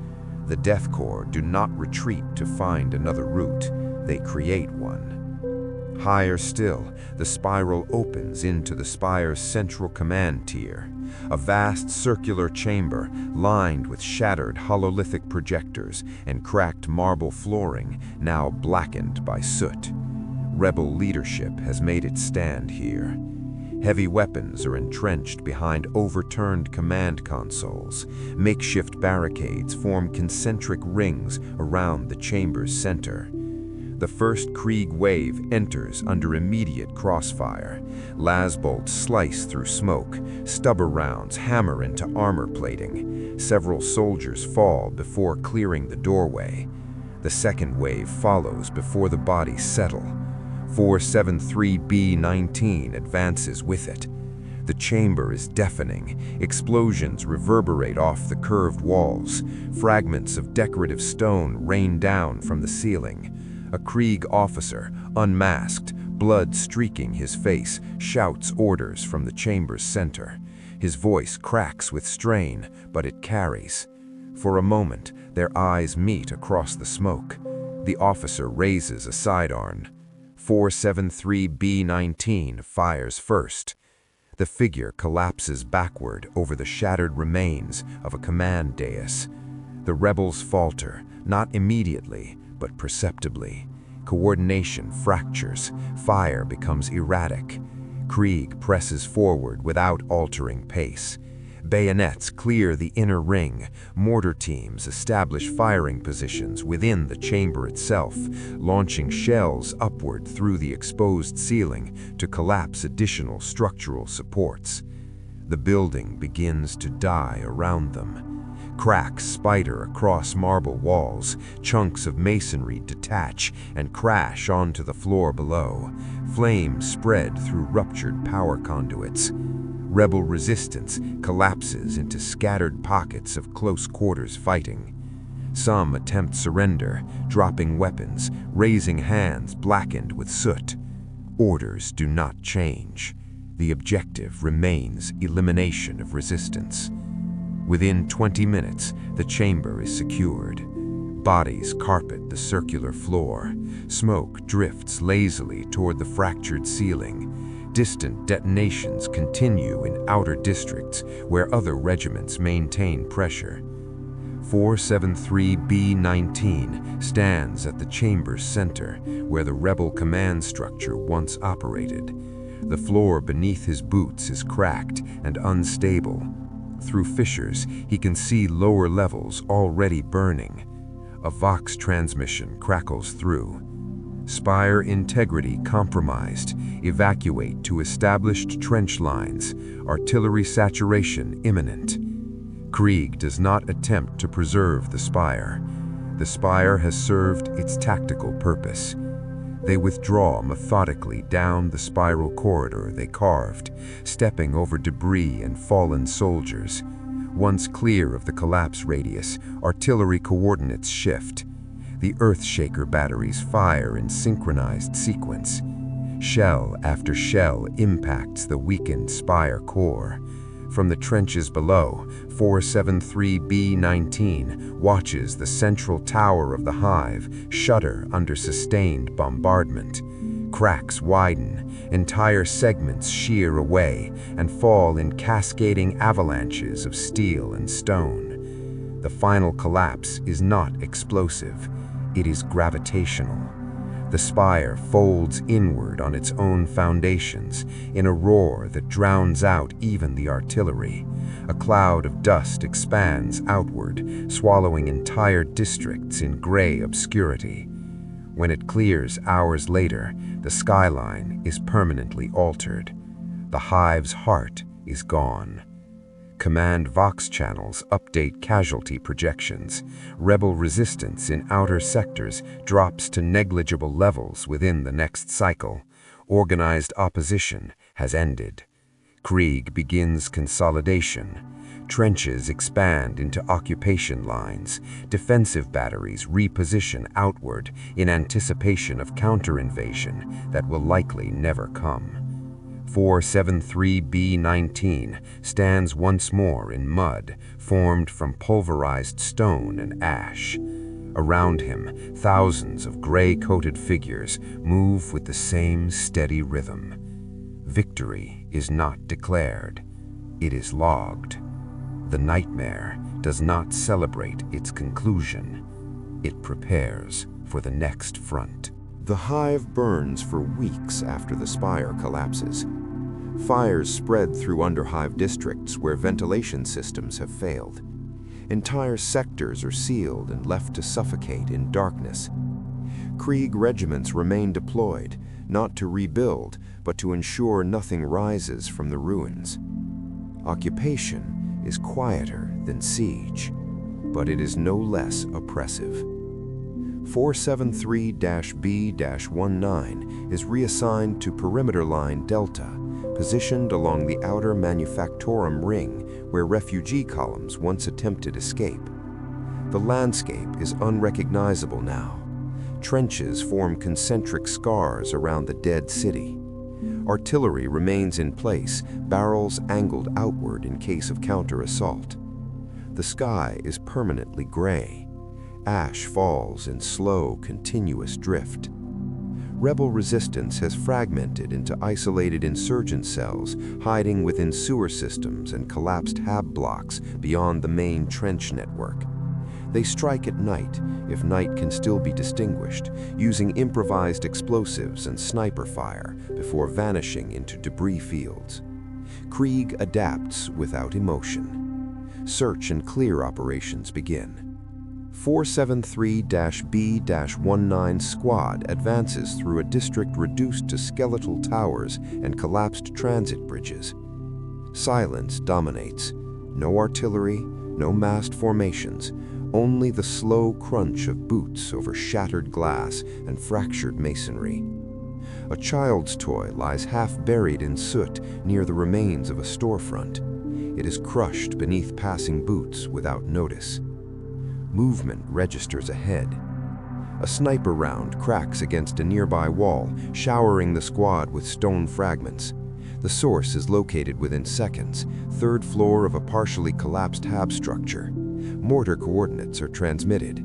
The Death Korps do not retreat to find another route. They create one. Higher still, the spiral opens into the spire's central command tier, a vast circular chamber lined with shattered hololithic projectors and cracked marble flooring now blackened by soot. Rebel leadership has made its stand here. Heavy weapons are entrenched behind overturned command consoles. Makeshift barricades form concentric rings around the chamber's center. The first Krieg wave enters under immediate crossfire. Las bolts slice through smoke. Stubber rounds hammer into armor plating. Several soldiers fall before clearing the doorway. The second wave follows before the bodies settle. 473B-19 advances with it. The chamber is deafening. Explosions reverberate off the curved walls. Fragments of decorative stone rain down from the ceiling. A Krieg officer, unmasked, blood streaking his face, shouts orders from the chamber's center. His voice cracks with strain, but it carries. For a moment, their eyes meet across the smoke. The officer raises a sidearm. 473B-19 fires first. The figure collapses backward over the shattered remains of a command dais. The rebels falter, not immediately, but perceptibly. Coordination fractures. Fire becomes erratic. Krieg presses forward without altering pace. Bayonets clear the inner ring. Mortar teams establish firing positions within the chamber itself, launching shells upward through the exposed ceiling to collapse additional structural supports. The building begins to die around them. Cracks spider across marble walls. Chunks of masonry detach and crash onto the floor below. Flames spread through ruptured power conduits. Rebel resistance collapses into scattered pockets of close-quarters fighting. Some attempt surrender, dropping weapons, raising hands blackened with soot. Orders do not change. The objective remains elimination of resistance. Within 20 minutes, the chamber is secured. Bodies carpet the circular floor. Smoke drifts lazily toward the fractured ceiling. Distant detonations continue in outer districts where other regiments maintain pressure. 473B-19 stands at the chamber's center, where the rebel command structure once operated. The floor beneath his boots is cracked and unstable. Through fissures, he can see lower levels already burning. A Vox transmission crackles through. Spire integrity compromised. Evacuate to established trench lines. Artillery saturation imminent. Krieg does not attempt to preserve the spire. The spire has served its tactical purpose. They withdraw methodically down the spiral corridor they carved, stepping over debris and fallen soldiers. Once clear of the collapse radius, artillery coordinates shift. The Earthshaker batteries fire in synchronized sequence. Shell after shell impacts the weakened spire core. From the trenches below, 473B-19 watches the central tower of the hive shudder under sustained bombardment. Cracks widen, entire segments shear away and fall in cascading avalanches of steel and stone. The final collapse is not explosive. It is gravitational. The spire folds inward on its own foundations in a roar that drowns out even the artillery. A cloud of dust expands outward, swallowing entire districts in gray obscurity. When it clears hours later, the skyline is permanently altered. The hive's heart is gone. Command Vox channels update casualty projections. Rebel resistance in outer sectors drops to negligible levels within the next cycle. Organized opposition has ended. Krieg begins consolidation. Trenches expand into occupation lines. Defensive batteries reposition outward in anticipation of counter-invasion that will likely never come. 473B-19 stands once more in mud, formed from pulverized stone and ash. Around him, thousands of gray-coated figures move with the same steady rhythm. Victory is not declared. It is logged. The nightmare does not celebrate its conclusion. It prepares for the next front. The hive burns for weeks after the spire collapses. Fires spread through underhive districts where ventilation systems have failed. Entire sectors are sealed and left to suffocate in darkness. Krieg regiments remain deployed, not to rebuild, but to ensure nothing rises from the ruins. Occupation is quieter than siege, but it is no less oppressive. 473-B-19 is reassigned to Perimeter Line Delta, positioned along the outer Manufactorum Ring where refugee columns once attempted escape. The landscape is unrecognizable now. Trenches form concentric scars around the dead city. Artillery remains in place, barrels angled outward in case of counter-assault. The sky is permanently gray. Ash falls in slow, continuous drift. Rebel resistance has fragmented into isolated insurgent cells, hiding within sewer systems and collapsed hab blocks beyond the main trench network. They strike at night, if night can still be distinguished, using improvised explosives and sniper fire before vanishing into debris fields. Krieg adapts without emotion. Search and clear operations begin. 473-B-19 squad advances through a district reduced to skeletal towers and collapsed transit bridges. Silence dominates. No artillery, no massed formations, only the slow crunch of boots over shattered glass and fractured masonry. A child's toy lies half buried in soot near the remains of a storefront. It is crushed beneath passing boots without notice. Movement registers ahead. A sniper round cracks against a nearby wall, showering the squad with stone fragments. The source is located within seconds, third floor of a partially collapsed hab structure. Mortar coordinates are transmitted.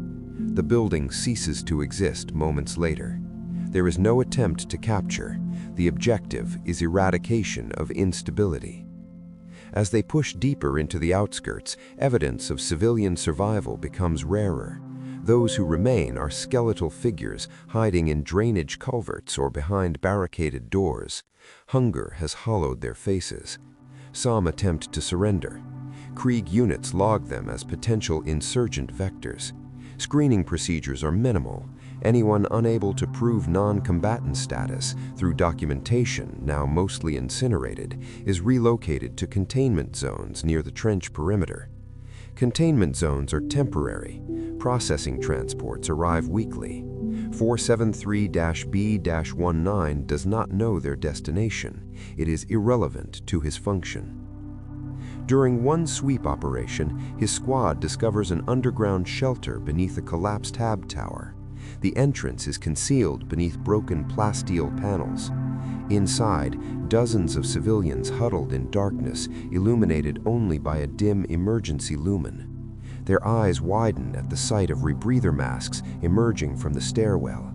The building ceases to exist moments later. There is no attempt to capture. The objective is eradication of instability. As they push deeper into the outskirts, evidence of civilian survival becomes rarer. Those who remain are skeletal figures hiding in drainage culverts or behind barricaded doors. Hunger has hollowed their faces. Some attempt to surrender. Krieg units log them as potential insurgent vectors. Screening procedures are minimal. Anyone unable to prove non-combatant status through documentation, now mostly incinerated, is relocated to containment zones near the trench perimeter. Containment zones are temporary. Processing transports arrive weekly. 473-B-19 does not know their destination. It is irrelevant to his function. During one sweep operation, his squad discovers an underground shelter beneath a collapsed hab tower. The entrance is concealed beneath broken plasteel panels. Inside, dozens of civilians huddled in darkness, illuminated only by a dim emergency lumen. Their eyes widen at the sight of rebreather masks emerging from the stairwell.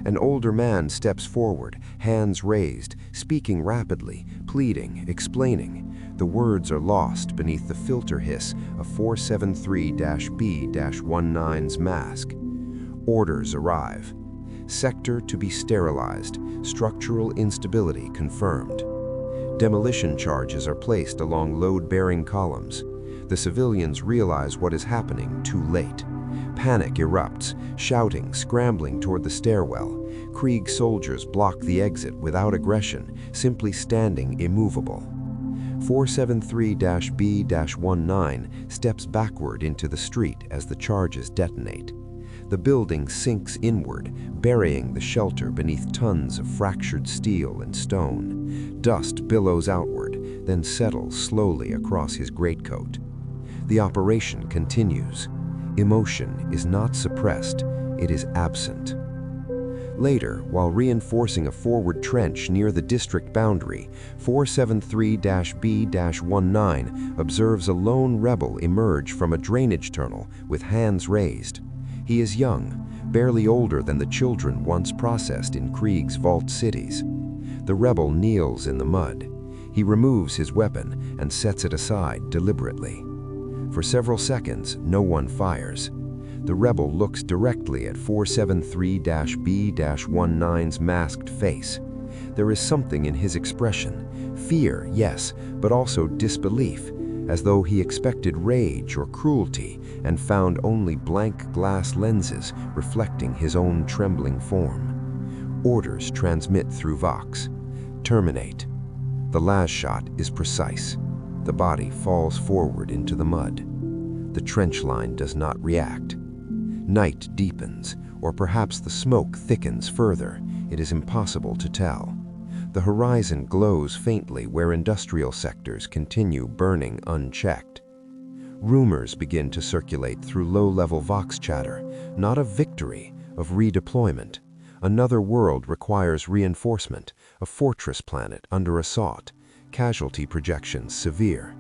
An older man steps forward, hands raised, speaking rapidly, pleading, explaining. The words are lost beneath the filter hiss of 473-B-19's mask. Orders arrive. Sector to be sterilized. Structural instability confirmed. Demolition charges are placed along load-bearing columns. The civilians realize what is happening too late. Panic erupts, shouting, scrambling toward the stairwell. Krieg soldiers block the exit without aggression, simply standing immovable. 473-B-19 steps backward into the street as the charges detonate. The building sinks inward, burying the shelter beneath tons of fractured steel and stone. Dust billows outward, then settles slowly across his greatcoat. The operation continues. Emotion is not suppressed, it is absent. Later, while reinforcing a forward trench near the district boundary, 473-B-19 observes a lone rebel emerge from a drainage tunnel with hands raised. He is young, barely older than the children once processed in Krieg's vault cities. The rebel kneels in the mud. He removes his weapon and sets it aside deliberately. For several seconds, no one fires. The rebel looks directly at 473-B-19's masked face. There is something in his expression. Fear, yes, but also disbelief, as though he expected rage or cruelty and found only blank glass lenses reflecting his own trembling form. Orders transmit through Vox. Terminate. The last shot is precise. The body falls forward into the mud. The trench line does not react. Night deepens, or perhaps the smoke thickens further. It is impossible to tell. The horizon glows faintly where industrial sectors continue burning unchecked. Rumors begin to circulate through low-level Vox chatter, not of victory, of redeployment. Another world requires reinforcement, a fortress planet under assault, casualty projections severe.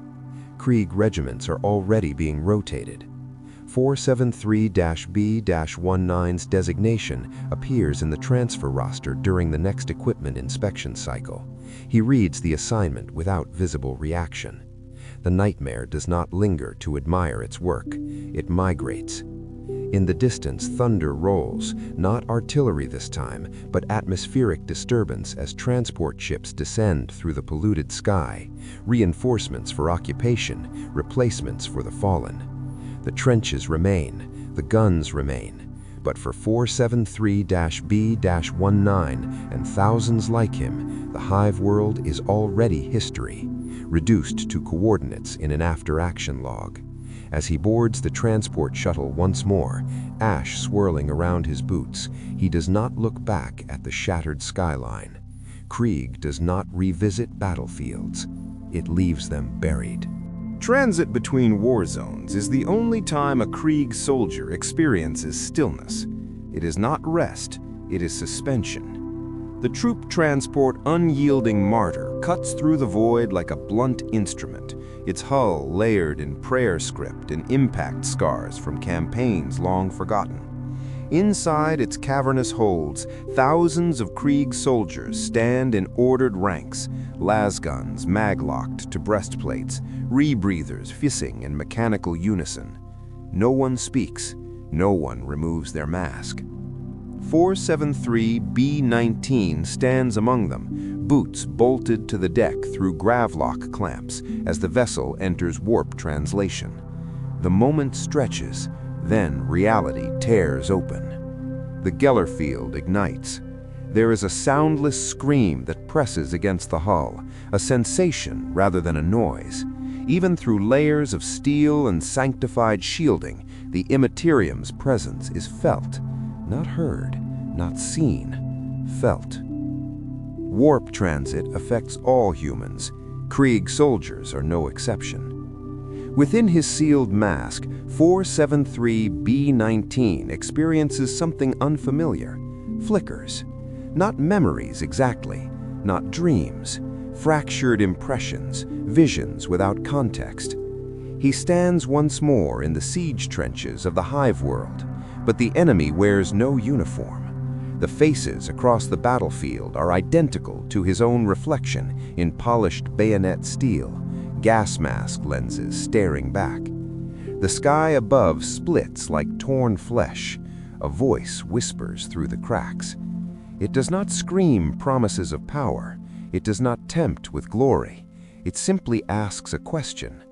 Krieg regiments are already being rotated. 473-B-19's designation appears in the transfer roster during the next equipment inspection cycle. He reads the assignment without visible reaction. The nightmare does not linger to admire its work. It migrates. In the distance, thunder rolls, not artillery this time, but atmospheric disturbance as transport ships descend through the polluted sky, reinforcements for occupation, replacements for the fallen. The trenches remain, the guns remain, but for 473-B-19 and thousands like him, the hive world is already history, reduced to coordinates in an after-action log. As he boards the transport shuttle once more, ash swirling around his boots, he does not look back at the shattered skyline. Krieg does not revisit battlefields. It leaves them buried. Transit between war zones is the only time a Krieg soldier experiences stillness. It is not rest, it is suspension. The troop transport unyielding martyr cuts through the void like a blunt instrument, its hull layered in prayer script and impact scars from campaigns long forgotten. Inside its cavernous holds, thousands of Krieg soldiers stand in ordered ranks, lasguns mag-locked to breastplates, rebreathers hissing in mechanical unison. No one speaks, no one removes their mask. 473-B-19 stands among them, boots bolted to the deck through gravlock clamps as the vessel enters warp translation. The moment stretches, then reality tears open. The Geller field ignites. There is a soundless scream that presses against the hull, a sensation rather than a noise. Even through layers of steel and sanctified shielding, the Imperium's presence is felt, not heard, not seen, felt. Warp transit affects all humans. Krieg soldiers are no exception. Within his sealed mask, 473-B-19 experiences something unfamiliar. Flickers. Not memories exactly, not dreams. Fractured impressions, visions without context. He stands once more in the siege trenches of the hive world, but the enemy wears no uniform. The faces across the battlefield are identical to his own reflection in polished bayonet steel, gas mask lenses staring back. The sky above splits like torn flesh. A voice whispers through the cracks. It does not scream promises of power. It does not tempt with glory. It simply asks a question.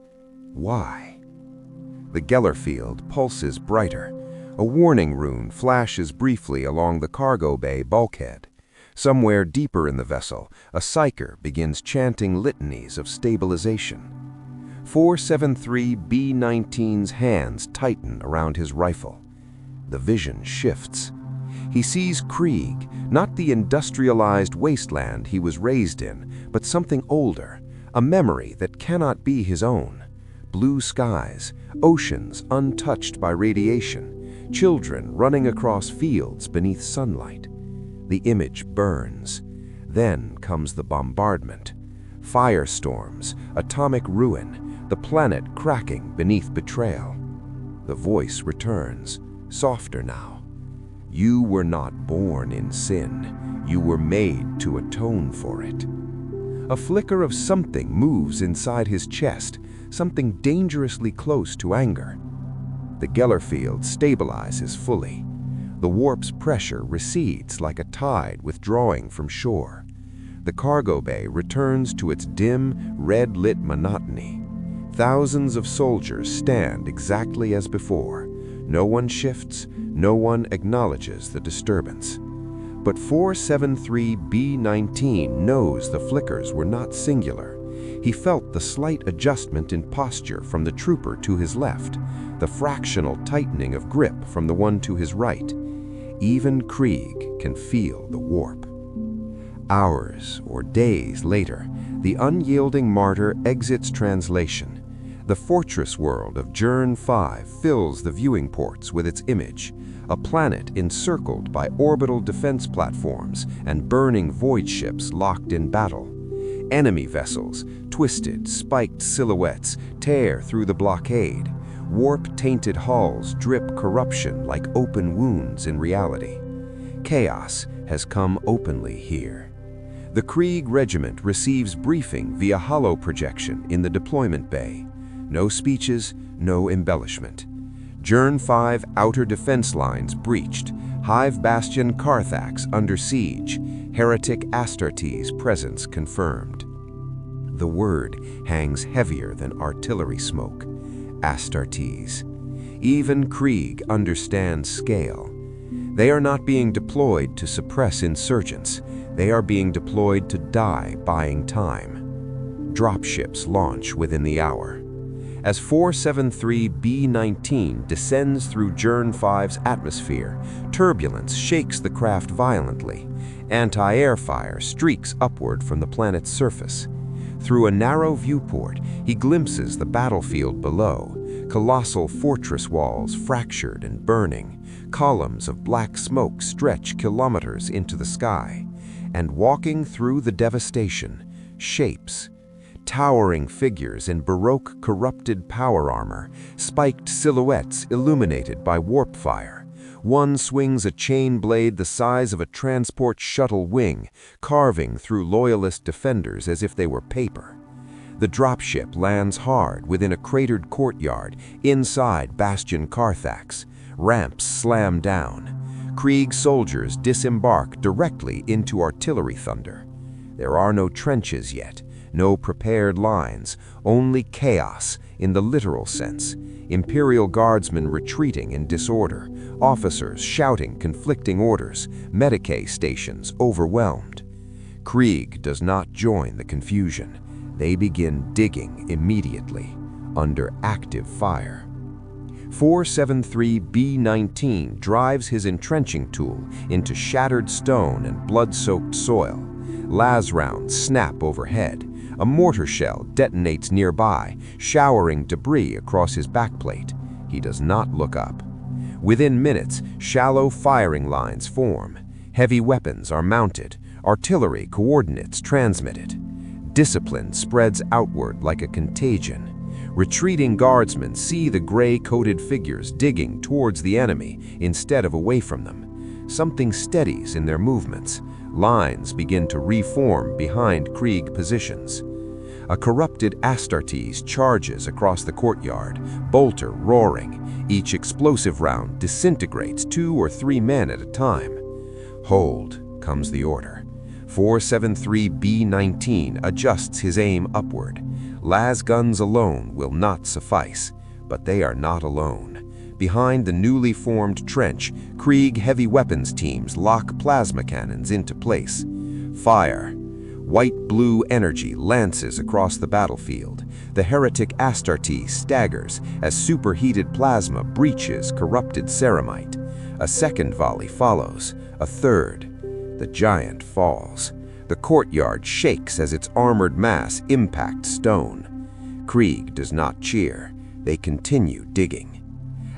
Why? The Geller field pulses brighter. A warning rune flashes briefly along the cargo bay bulkhead. Somewhere deeper in the vessel, a psyker begins chanting litanies of stabilization. 473-B-19's hands tighten around his rifle. The vision shifts. He sees Krieg, not the industrialized wasteland he was raised in, but something older, a memory that cannot be his own. Blue skies, oceans untouched by radiation, children running across fields beneath sunlight. The image burns. Then comes the bombardment. Firestorms, atomic ruin, the planet cracking beneath betrayal. The voice returns, softer now. You were not born in sin. You were made to atone for it. A flicker of something moves inside his chest, something dangerously close to anger. The Geller field stabilizes fully. The warp's pressure recedes like a tide withdrawing from shore. the cargo bay returns to its dim, red-lit monotony. Thousands of soldiers stand exactly as before. No one shifts, no one acknowledges the disturbance. But 473B19 knows the flickers were not singular. He felt the slight adjustment in posture from the trooper to his left, the fractional tightening of grip from the one to his right. Even Krieg can feel the warp. Hours or days later, the unyielding martyr exits translation. The fortress world of Jern 5 fills the viewing ports with its image, a planet encircled by orbital defense platforms and burning void ships locked in battle. Enemy vessels, twisted, spiked silhouettes, tear through the blockade. Warp-tainted hulls drip corruption like open wounds in reality. Chaos has come openly here. The Krieg regiment receives briefing via holo projection in the deployment bay. No speeches, no embellishment. Jern 5 outer defense lines breached. Hive bastion Carthax under siege. Heretic Astartes presence confirmed. The word hangs heavier than artillery smoke. Astartes. Even Krieg understands scale. They are not being deployed to suppress insurgents. They are being deployed to die buying time. Dropships launch within the hour. As 473B19 descends through Jern 5's atmosphere, turbulence shakes the craft violently. Anti-air fire streaks upward from the planet's surface. Through a narrow viewport, he glimpses the battlefield below, colossal fortress walls fractured and burning. Columns of black smoke stretch kilometers into the sky. And walking through the devastation, shapes. Towering figures in Baroque corrupted power armor, spiked silhouettes illuminated by warp fire. One swings a chain blade the size of a transport shuttle wing, carving through loyalist defenders as if they were paper. The dropship lands hard within a cratered courtyard inside Bastion Carthax. Ramps slam down. Krieg soldiers disembark directly into artillery thunder. There are no trenches yet. No prepared lines, only chaos in the literal sense. Imperial guardsmen retreating in disorder, officers shouting conflicting orders, Medicae stations overwhelmed. Krieg does not join the confusion. They begin digging immediately, under active fire. 473B19 drives his entrenching tool into shattered stone and blood-soaked soil. Las rounds snap overhead. A mortar shell detonates nearby, showering debris across his backplate. He does not look up. Within minutes, shallow firing lines form. Heavy weapons are mounted, artillery coordinates transmitted. Discipline spreads outward like a contagion. Retreating guardsmen see the gray-coated figures digging towards the enemy instead of away from them. Something steadies in their movements. Lines begin to reform behind Krieg positions. A corrupted Astartes charges across the courtyard, bolter roaring. Each explosive round disintegrates 2 or 3 men at a time. Hold, comes the order. 473B19 adjusts his aim upward. Las guns alone will not suffice, but they are not alone. Behind the newly formed trench, Krieg heavy weapons teams lock plasma cannons into place. Fire. White-blue energy lances across the battlefield. The heretic Astartes staggers as superheated plasma breaches corrupted ceramite. A second volley follows, a third. The giant falls. The courtyard shakes as its armored mass impacts stone. Krieg does not cheer. They continue digging.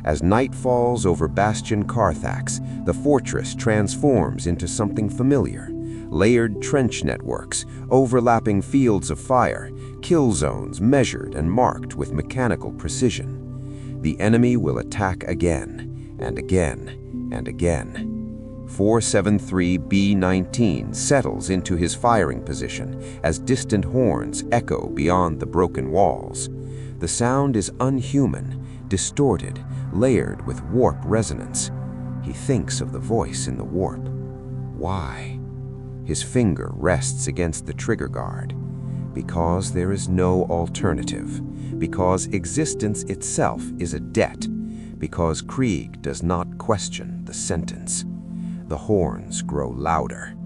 As night falls over Bastion Carthax, the fortress transforms into something familiar. Layered trench networks, overlapping fields of fire, kill zones measured and marked with mechanical precision. The enemy will attack again, and again, and again. 473B19 settles into his firing position as distant horns echo beyond the broken walls. The sound is unhuman, distorted, layered with warp resonance. He thinks of the voice in the warp. Why? His finger rests against the trigger guard. Because there is no alternative. Because existence itself is a debt. Because Krieg does not question the sentence. The horns grow louder,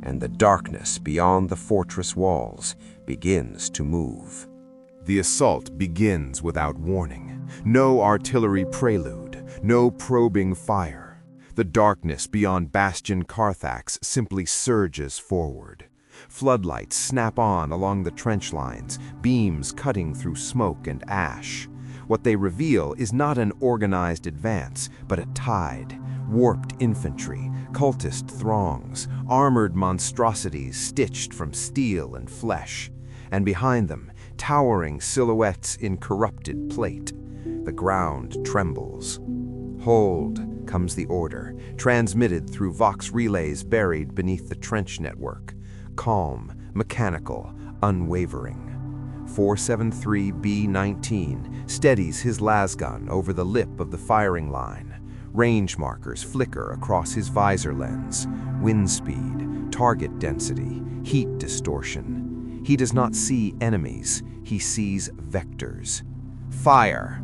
and the darkness beyond the fortress walls begins to move. The assault begins without warning. No artillery prelude, no probing fire. The darkness beyond Bastion Carthax simply surges forward. Floodlights snap on along the trench lines, beams cutting through smoke and ash. What they reveal is not an organized advance, but a tide, warped infantry, cultist throngs, armored monstrosities stitched from steel and flesh. And behind them, towering silhouettes in corrupted plate. The ground trembles. Hold, comes the order, transmitted through Vox relays buried beneath the trench network. Calm, mechanical, unwavering. 473B-19 steadies his lasgun over the lip of the firing line. Range markers flicker across his visor lens. Wind speed, target density, heat distortion. He does not see enemies, he sees vectors. Fire!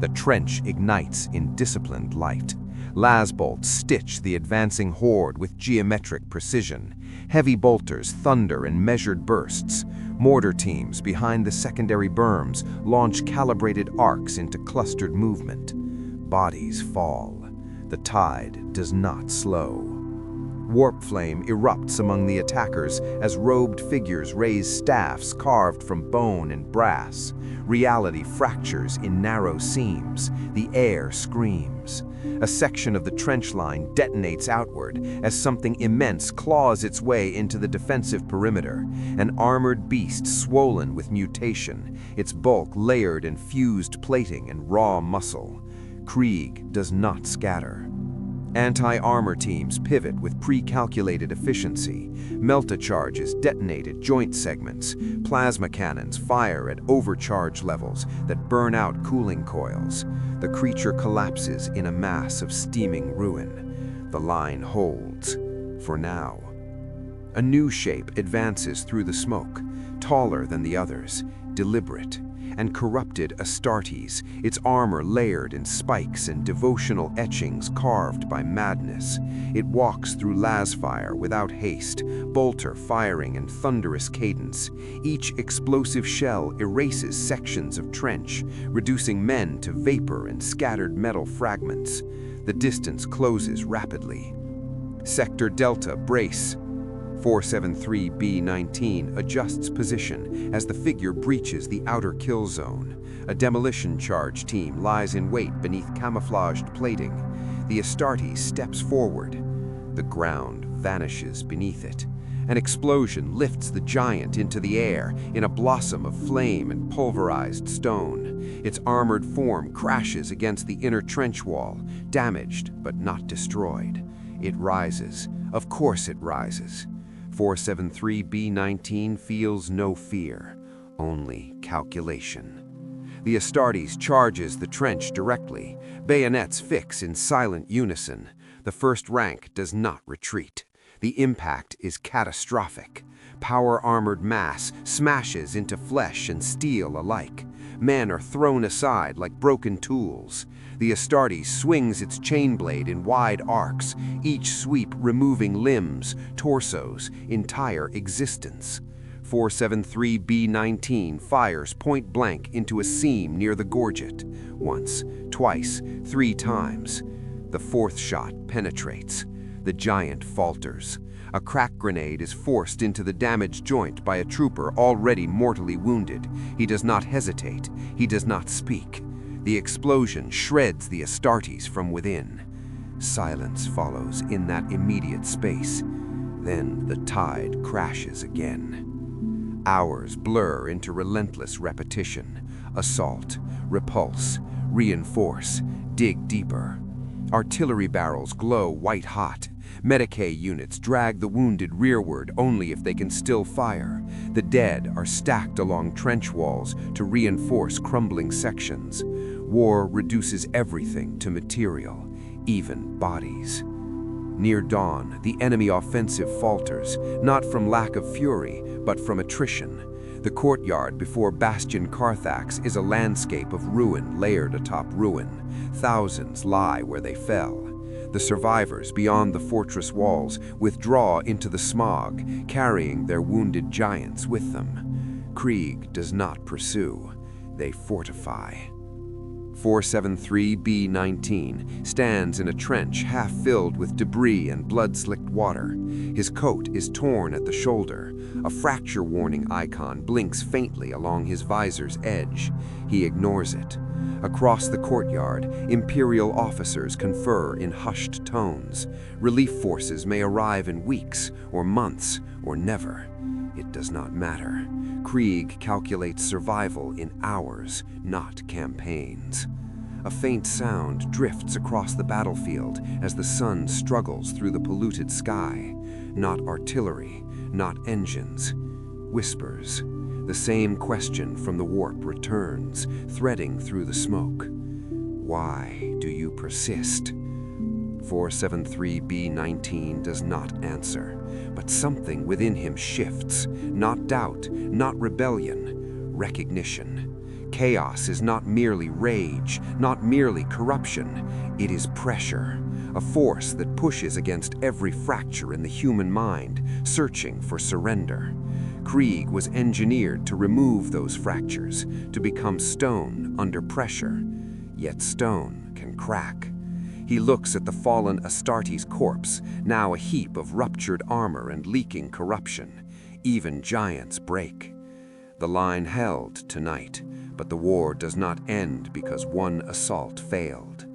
The trench ignites in disciplined light. Lasbolts stitch the advancing horde with geometric precision. Heavy bolters thunder in measured bursts. Mortar teams behind the secondary berms launch calibrated arcs into clustered movement. Bodies fall. The tide does not slow. Warp flame erupts among the attackers as robed figures raise staffs carved from bone and brass. Reality fractures in narrow seams. The air screams. A section of the trench line detonates outward as something immense claws its way into the defensive perimeter. An armored beast swollen with mutation, its bulk layered in fused plating and raw muscle. Krieg does not scatter. Anti-armor teams pivot with pre-calculated efficiency. Melta charges detonate at joint segments. Plasma cannons fire at overcharge levels that burn out cooling coils. The creature collapses in a mass of steaming ruin. The line holds, for now. A new shape advances through the smoke, taller than the others, deliberate, and corrupted astartes, its armor layered in spikes and devotional etchings carved by madness. It walks through lasfire without haste, bolter firing in thunderous cadence. Each explosive shell erases sections of trench, reducing men to vapor and scattered metal fragments. The distance closes rapidly. Sector Delta, brace. 473B-19 adjusts position as the figure breaches the outer kill zone. A demolition charge team lies in wait beneath camouflaged plating. The Astartes steps forward. The ground vanishes beneath it. An explosion lifts the giant into the air in a blossom of flame and pulverized stone. Its armored form crashes against the inner trench wall, damaged but not destroyed. It rises. Of course it rises. 473B-19 feels no fear, only calculation. The Astartes charges the trench directly. Bayonets fix in silent unison. The first rank does not retreat. The impact is catastrophic. Power-armored mass smashes into flesh and steel alike. Men are thrown aside like broken tools. The Astartes swings its chain blade in wide arcs, each sweep removing limbs, torsos, entire existence. 473B-19 fires point blank into a seam near the gorget. Once, twice, 3 times. The fourth shot penetrates. The giant falters. A crack grenade is forced into the damaged joint by a trooper already mortally wounded. He does not hesitate. He does not speak. The explosion shreds the Astartes from within. Silence follows in that immediate space. Then the tide crashes again. Hours blur into relentless repetition. Assault, repulse, reinforce, dig deeper. Artillery barrels glow white-hot. Medicae units drag the wounded rearward only if they can still fire. The dead are stacked along trench walls to reinforce crumbling sections. War reduces everything to material, even bodies. Near dawn, the enemy offensive falters, not from lack of fury, but from attrition. The courtyard before Bastion Carthax is a landscape of ruin layered atop ruin. Thousands lie where they fell. The survivors beyond the fortress walls withdraw into the smog, carrying their wounded giants with them. Krieg does not pursue, they fortify. 473B-19 stands in a trench half filled with debris and blood-slicked water. His coat is torn at the shoulder. A fracture warning icon blinks faintly along his visor's edge. He ignores it. Across the courtyard, Imperial officers confer in hushed tones. Relief forces may arrive in weeks, or months, or never. It does not matter. Krieg calculates survival in hours, not campaigns. A faint sound drifts across the battlefield as the sun struggles through the polluted sky. Not artillery, not engines. Whispers. The same question from the warp returns, threading through the smoke. Why do you persist? 473B-19 does not answer, but something within him shifts. Not doubt, not rebellion, recognition. Chaos is not merely rage, not merely corruption. It is pressure, a force that pushes against every fracture in the human mind, searching for surrender. Krieg was engineered to remove those fractures, to become stone under pressure. Yet stone can crack. He looks at the fallen Astartes corpse, now a heap of ruptured armor and leaking corruption. Even giants break. The line held tonight, but the war does not end because one assault failed.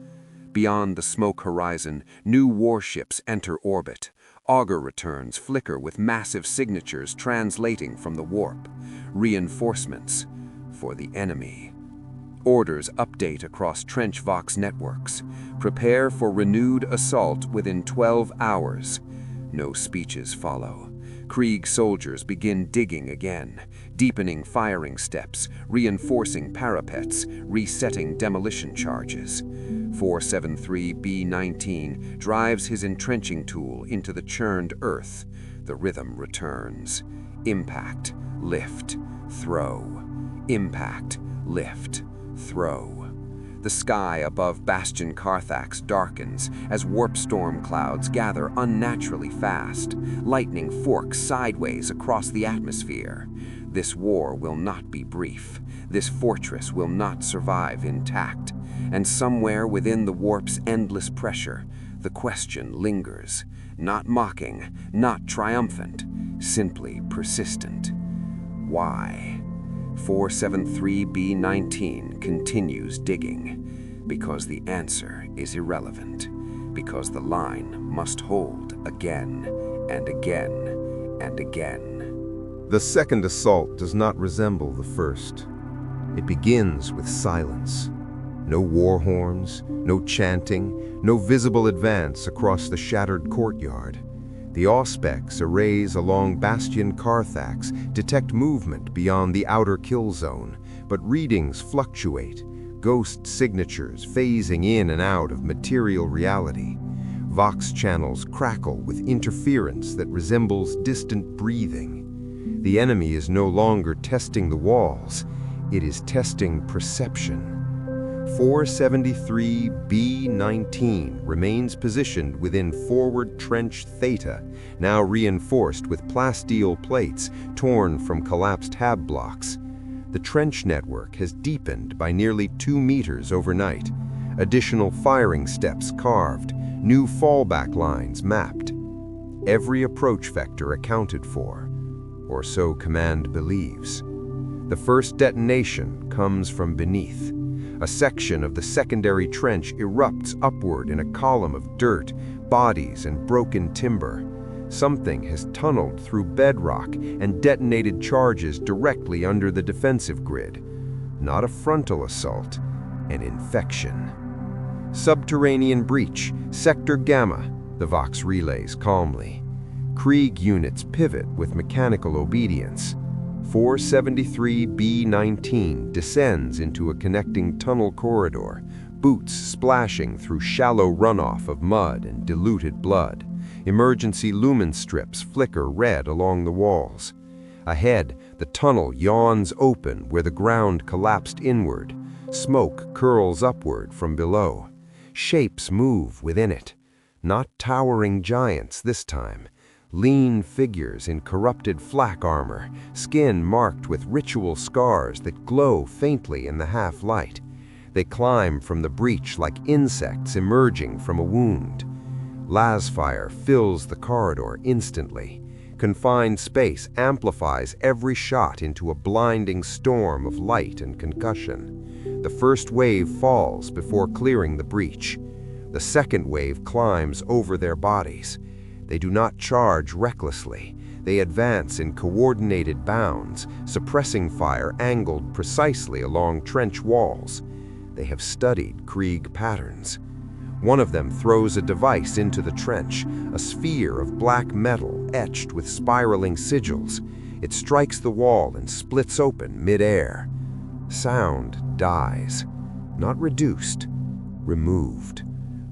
Beyond the smoke horizon, new warships enter orbit. Augur returns flicker with massive signatures translating from the warp. Reinforcements for the enemy. Orders update across Trench Vox networks. Prepare for renewed assault within 12 hours. No speeches follow. Krieg soldiers begin digging again, deepening firing steps, reinforcing parapets, resetting demolition charges. 473B-19 drives his entrenching tool into the churned earth. The rhythm returns. Impact, lift, throw. Impact, lift, throw. The sky above Bastion Carthax darkens as warp storm clouds gather unnaturally fast. Lightning forks sideways across the atmosphere. This war will not be brief. This fortress will not survive intact. And somewhere within the warp's endless pressure, the question lingers. Not mocking, not triumphant, simply persistent. Why? 473B-19 continues digging, because the answer is irrelevant, because the line must hold again and again and again. The second assault does not resemble the first. It begins with silence. No war horns, no chanting, no visible advance across the shattered courtyard. The auspex arrays along Bastion Carthax detect movement beyond the outer kill zone, but readings fluctuate, ghost signatures phasing in and out of material reality. Vox channels crackle with interference that resembles distant breathing. The enemy is no longer testing the walls, it is testing perception. 473B-19 remains positioned within forward trench theta, now reinforced with plasteel plates torn from collapsed hab blocks. The trench network has deepened by nearly 2 meters overnight. Additional firing steps carved, new fallback lines mapped. Every approach vector accounted for, or so command believes. The first detonation comes from beneath. A section of the secondary trench erupts upward in a column of dirt, bodies, and broken timber. Something has tunneled through bedrock and detonated charges directly under the defensive grid. Not a frontal assault, an infection. Subterranean breach, Sector Gamma, the Vox relays calmly. Krieg units pivot with mechanical obedience. 473B-19 descends into a connecting tunnel corridor, boots splashing through shallow runoff of mud and diluted blood. Emergency lumen strips flicker red along the walls. Ahead, the tunnel yawns open where the ground collapsed inward. Smoke curls upward from below. Shapes move within it. Not towering giants this time. Lean figures in corrupted flak armor, skin marked with ritual scars that glow faintly in the half-light. They climb from the breach like insects emerging from a wound. Lasfire fills the corridor instantly. Confined space amplifies every shot into a blinding storm of light and concussion. The first wave falls before clearing the breach. The second wave climbs over their bodies. They do not charge recklessly. They advance in coordinated bounds, suppressing fire angled precisely along trench walls. They have studied Krieg patterns. One of them throws a device into the trench, a sphere of black metal etched with spiraling sigils. It strikes the wall and splits open mid-air. Sound dies, not reduced, removed.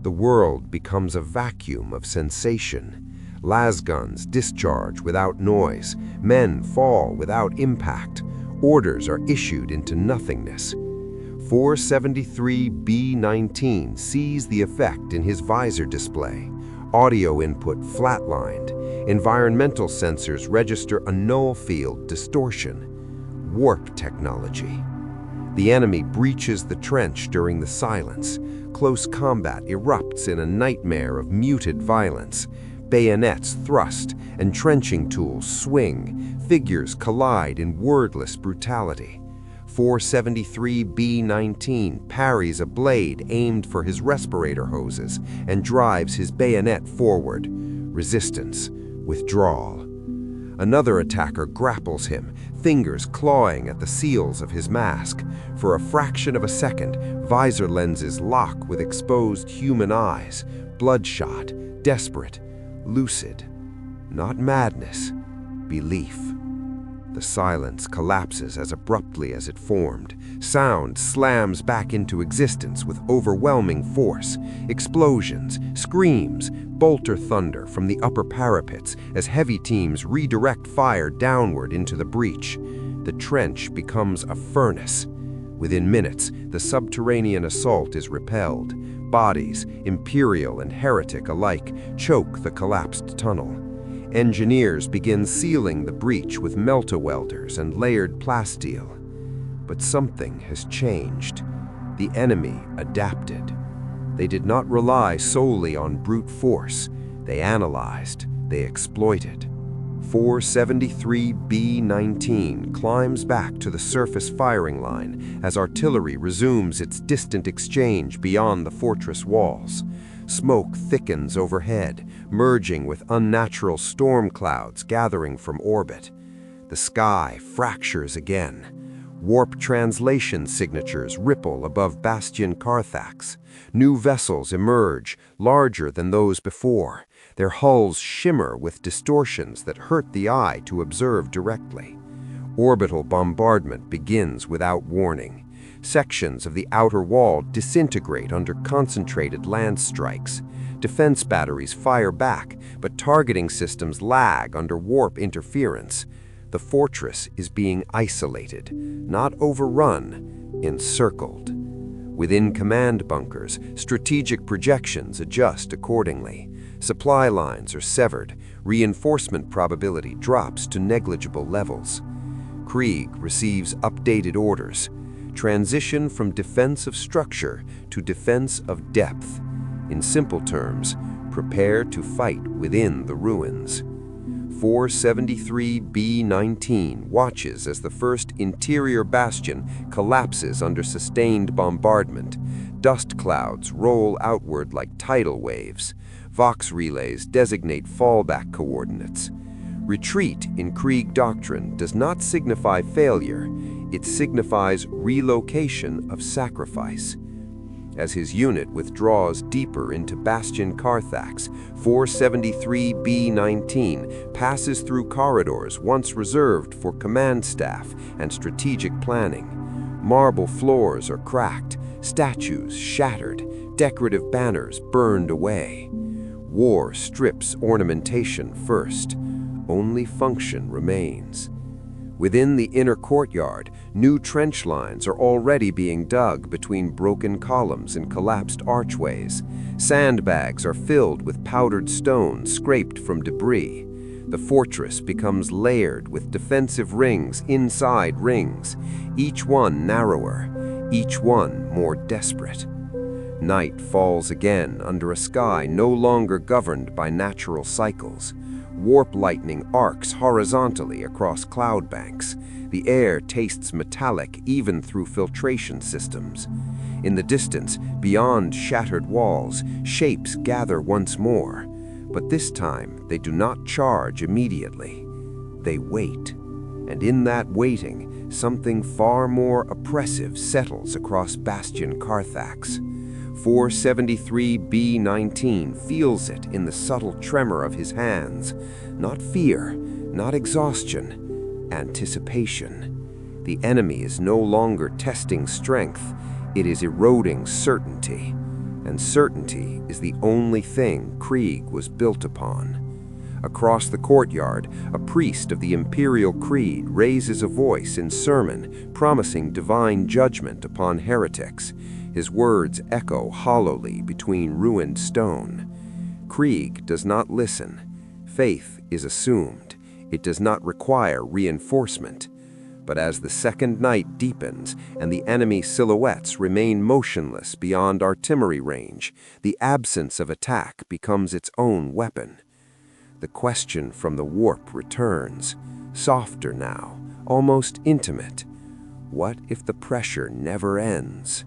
The world becomes a vacuum of sensation. Lasguns discharge without noise. Men fall without impact. Orders are issued into nothingness. 473B-19 sees the effect in his visor display. Audio input flatlined. Environmental sensors register a null field distortion. Warp technology. The enemy breaches the trench during the silence. Close combat erupts in a nightmare of muted violence. Bayonets thrust, entrenching tools swing. Figures collide in wordless brutality. 473B-19 parries a blade aimed for his respirator hoses and drives his bayonet forward. Resistance. Withdrawal. Another attacker grapples him, fingers clawing at the seals of his mask. For a fraction of a second, visor lenses lock with exposed human eyes. Bloodshot, desperate, lucid. Not madness, belief. The silence collapses as abruptly as it formed. Sound slams back into existence with overwhelming force. Explosions, screams, bolter thunder from the upper parapets as heavy teams redirect fire downward into the breach. The trench becomes a furnace. Within minutes, the subterranean assault is repelled. Bodies, imperial and heretic alike, choke the collapsed tunnel. Engineers begin sealing the breach with melta-welders and layered plasteel. But something has changed. The enemy adapted. They did not rely solely on brute force. They analyzed, they exploited. 473B-19 climbs back to the surface firing line as artillery resumes its distant exchange beyond the fortress walls. Smoke thickens overhead, merging with unnatural storm clouds gathering from orbit. The sky fractures again. Warp translation signatures ripple above Bastion Carthax. New vessels emerge, larger than those before. Their hulls shimmer with distortions that hurt the eye to observe directly. Orbital bombardment begins without warning. Sections of the outer wall disintegrate under concentrated land strikes. Defense batteries fire back, but targeting systems lag under warp interference. The fortress is being isolated, not overrun, encircled. Within command bunkers, strategic projections adjust accordingly. Supply lines are severed. Reinforcement probability drops to negligible levels. Krieg receives updated orders. Transition from defense of structure to defense of depth. In simple terms, prepare to fight within the ruins. 473B-19 watches as the first interior bastion collapses under sustained bombardment. Dust clouds roll outward like tidal waves. Vox relays designate fallback coordinates. Retreat in Krieg doctrine does not signify failure. It signifies relocation of sacrifice. As his unit withdraws deeper into Bastion Carthax, 473B-19 passes through corridors once reserved for command staff and strategic planning. Marble floors are cracked, statues shattered, decorative banners burned away. War strips ornamentation first. Only function remains. Within the inner courtyard, new trench lines are already being dug between broken columns and collapsed archways. Sandbags are filled with powdered stone scraped from debris. The fortress becomes layered with defensive rings inside rings, each one narrower, each one more desperate. Night falls again under a sky no longer governed by natural cycles. Warp lightning arcs horizontally across cloud banks. The air tastes metallic even through filtration systems. In the distance, beyond shattered walls, shapes gather once more. But this time, they do not charge immediately. They wait. And in that waiting, something far more oppressive settles across Bastion Carthax. 473B-19 feels it in the subtle tremor of his hands. Not fear, not exhaustion, anticipation. The enemy is no longer testing strength, it is eroding certainty. And certainty is the only thing Krieg was built upon. Across the courtyard, a priest of the Imperial Creed raises a voice in sermon, promising divine judgment upon heretics. His words echo hollowly between ruined stone. Krieg does not listen. Faith is assumed. It does not require reinforcement. But as the second night deepens and the enemy silhouettes remain motionless beyond artillery range, the absence of attack becomes its own weapon. The question from the warp returns, softer now, almost intimate. What if the pressure never ends?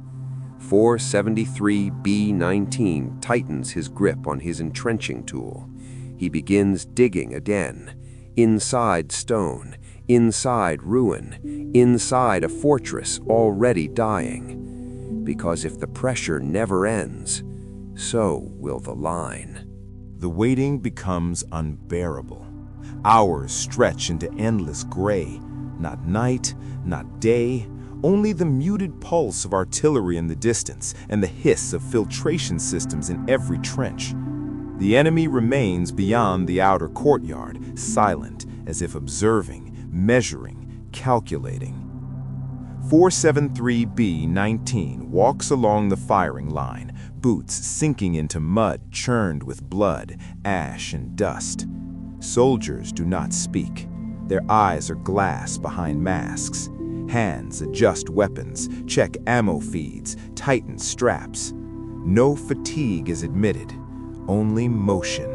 473B-19 tightens his grip on his entrenching tool. He begins digging again, inside stone, inside ruin, inside a fortress already dying. Because if the pressure never ends, so will the line. The waiting becomes unbearable. Hours stretch into endless gray. Not night, not day, only the muted pulse of artillery in the distance and the hiss of filtration systems in every trench. The enemy remains beyond the outer courtyard, silent, as if observing, measuring, calculating. 473B-19 walks along the firing line, boots sinking into mud churned with blood, ash, and dust. Soldiers do not speak. Their eyes are glass behind masks. Hands adjust weapons, check ammo feeds, tighten straps. No fatigue is admitted, only motion.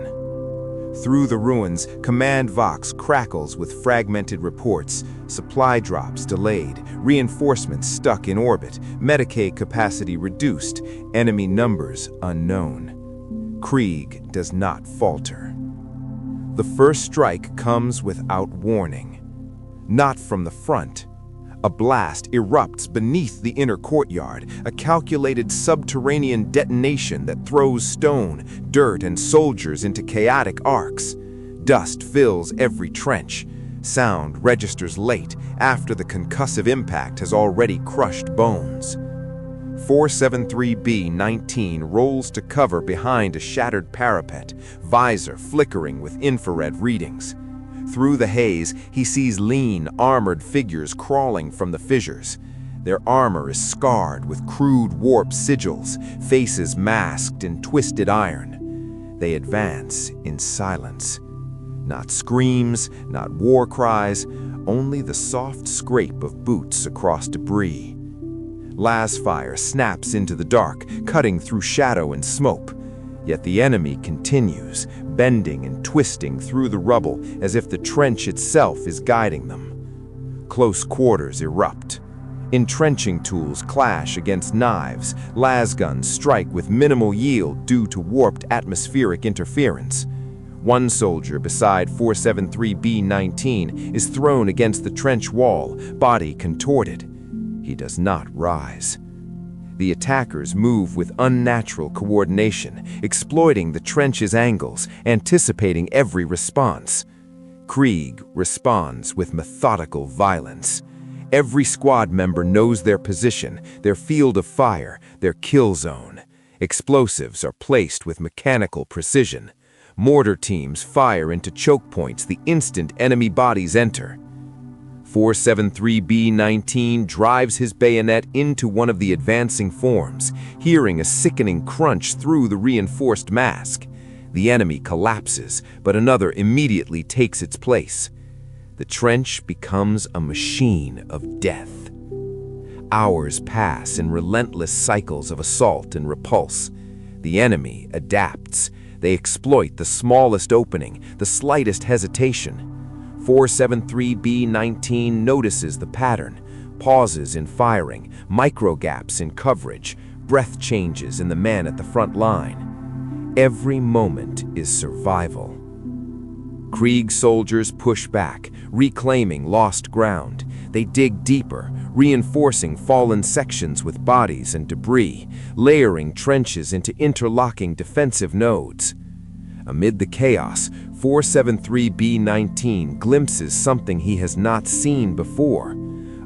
Through the ruins, Command Vox crackles with fragmented reports, supply drops delayed, reinforcements stuck in orbit, Medicaid capacity reduced, enemy numbers unknown. Krieg does not falter. The first strike comes without warning. Not from the front. A blast erupts beneath the inner courtyard, a calculated subterranean detonation that throws stone, dirt, and soldiers into chaotic arcs. Dust fills every trench. Sound registers late, after the concussive impact has already crushed bones. 473B-19 rolls to cover behind a shattered parapet, visor flickering with infrared readings. Through the haze, he sees lean, armored figures crawling from the fissures. Their armor is scarred with crude warp sigils, faces masked in twisted iron. They advance in silence. Not screams, not war cries, only the soft scrape of boots across debris. Las fire snaps into the dark, cutting through shadow and smoke. Yet the enemy continues, bending and twisting through the rubble as if the trench itself is guiding them. Close quarters erupt. Entrenching tools clash against knives, lasguns strike with minimal yield due to warped atmospheric interference. One soldier beside 473B-19 is thrown against the trench wall, body contorted. He does not rise. The attackers move with unnatural coordination, exploiting the trench's angles, anticipating every response. Krieg responds with methodical violence. Every squad member knows their position, their field of fire, their kill zone. Explosives are placed with mechanical precision. Mortar teams fire into choke points the instant enemy bodies enter. 473B-19 drives his bayonet into one of the advancing forms, hearing a sickening crunch through the reinforced mask. The enemy collapses, but another immediately takes its place. The trench becomes a machine of death. Hours pass in relentless cycles of assault and repulse. The enemy adapts. They exploit the smallest opening, the slightest hesitation. 473B-19 notices the pattern, pauses in firing, micro-gaps in coverage, breath changes in the man at the front line. Every moment is survival. Krieg soldiers push back, reclaiming lost ground. They dig deeper, reinforcing fallen sections with bodies and debris, layering trenches into interlocking defensive nodes. Amid the chaos, 473B-19 glimpses something he has not seen before.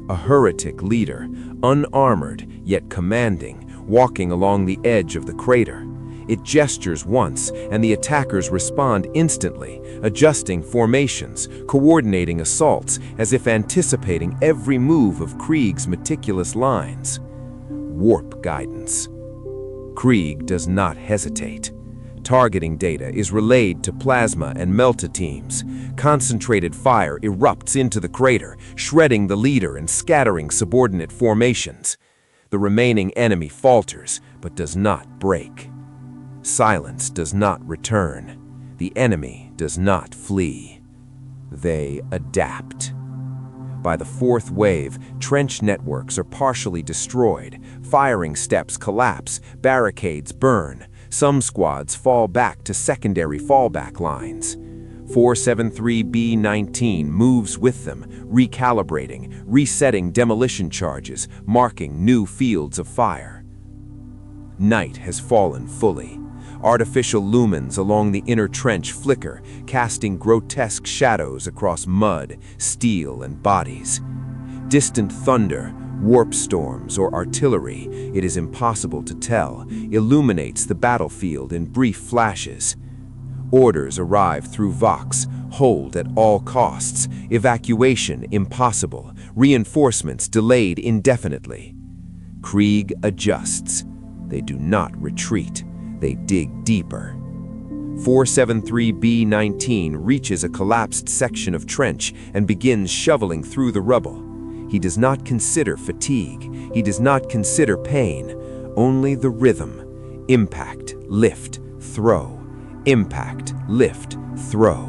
A heretic leader, unarmored yet commanding, walking along the edge of the crater. It gestures once, and the attackers respond instantly, adjusting formations, coordinating assaults, as if anticipating every move of Krieg's meticulous lines. Warp guidance. Krieg does not hesitate. Targeting data is relayed to plasma and melta teams. Concentrated fire erupts into the crater, shredding the leader and scattering subordinate formations. The remaining enemy falters, but does not break. Silence does not return. The enemy does not flee. They adapt. By the fourth wave, trench networks are partially destroyed. Firing steps collapse, barricades burn. Some squads fall back to secondary fallback lines. 473B-19 moves with them, recalibrating, resetting demolition charges, marking new fields of fire. Night has fallen fully. Artificial lumens along the inner trench flicker, casting grotesque shadows across mud, steel, and bodies. Distant thunder, warp storms, or artillery, it is impossible to tell, illuminates the battlefield in brief flashes. Orders arrive through Vox, hold at all costs, evacuation impossible, reinforcements delayed indefinitely. Krieg adjusts. They do not retreat. They dig deeper. 473B-19 reaches a collapsed section of trench and begins shoveling through the rubble. He does not consider fatigue. He does not consider pain. Only the rhythm. Impact, lift, throw. Impact, lift, throw.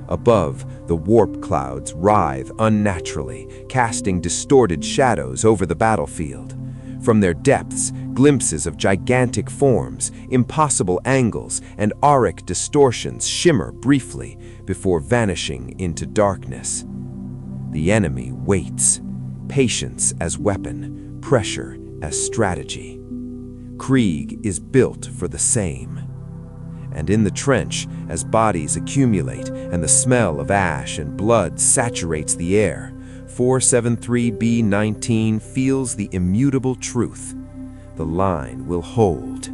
Above, the warp clouds writhe unnaturally, casting distorted shadows over the battlefield. From their depths, glimpses of gigantic forms, impossible angles, and auric distortions shimmer briefly before vanishing into darkness. The enemy waits, patience as weapon, pressure as strategy. Krieg is built for the same. And in the trench, as bodies accumulate and the smell of ash and blood saturates the air, 473B-19 feels the immutable truth. The line will hold,